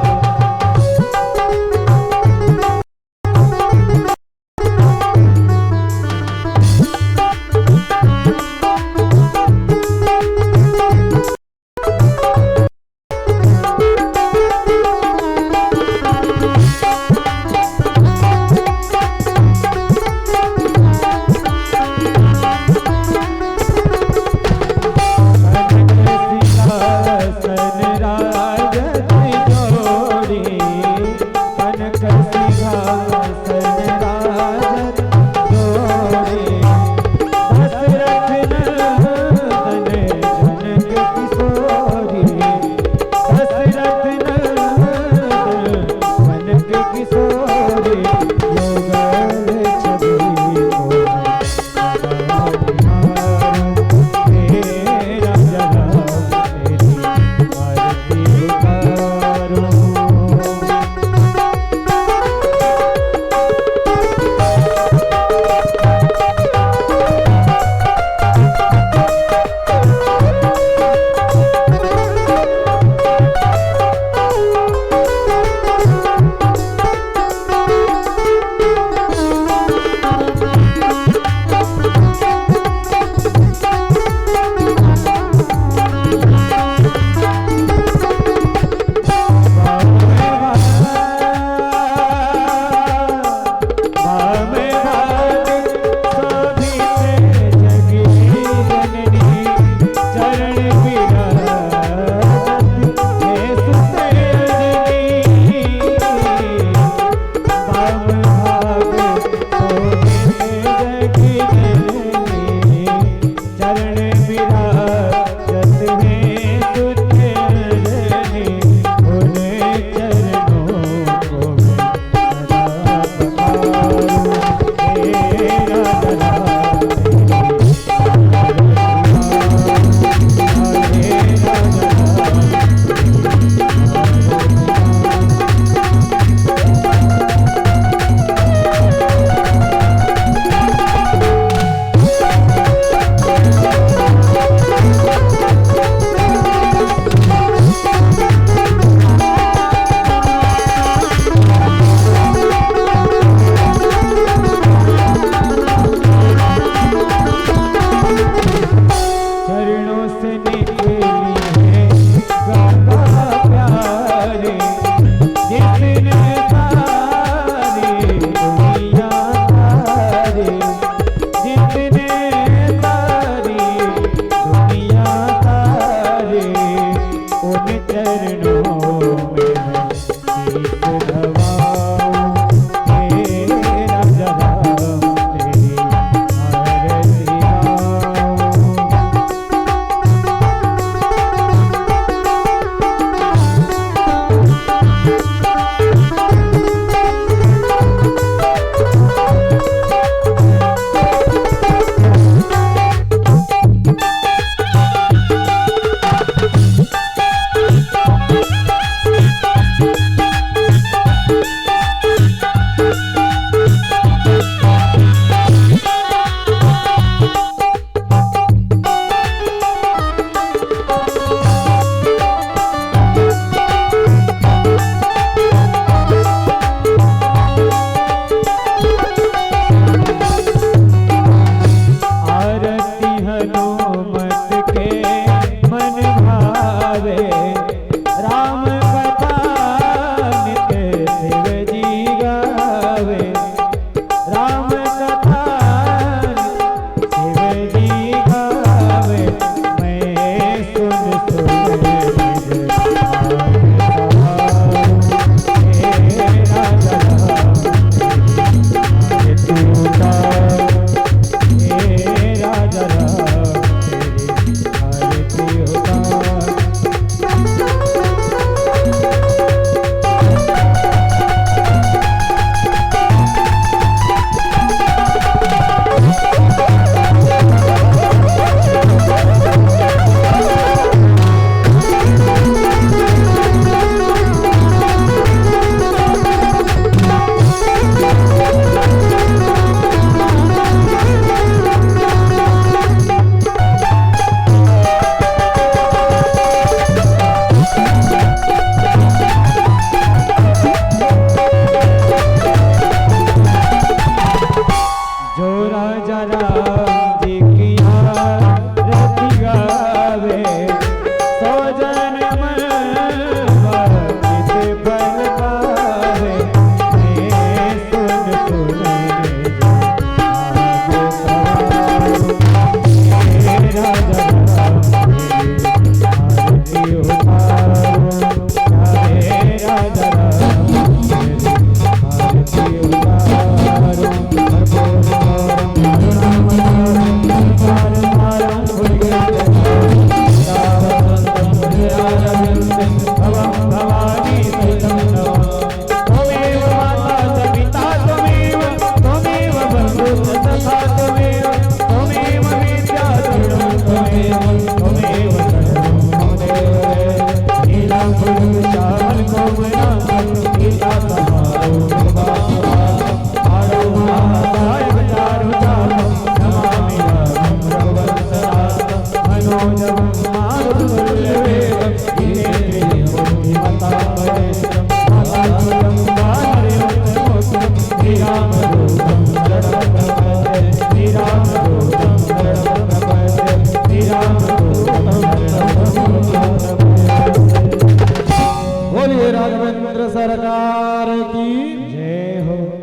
बोलिए राघवेंद्र सरकार की जय हो।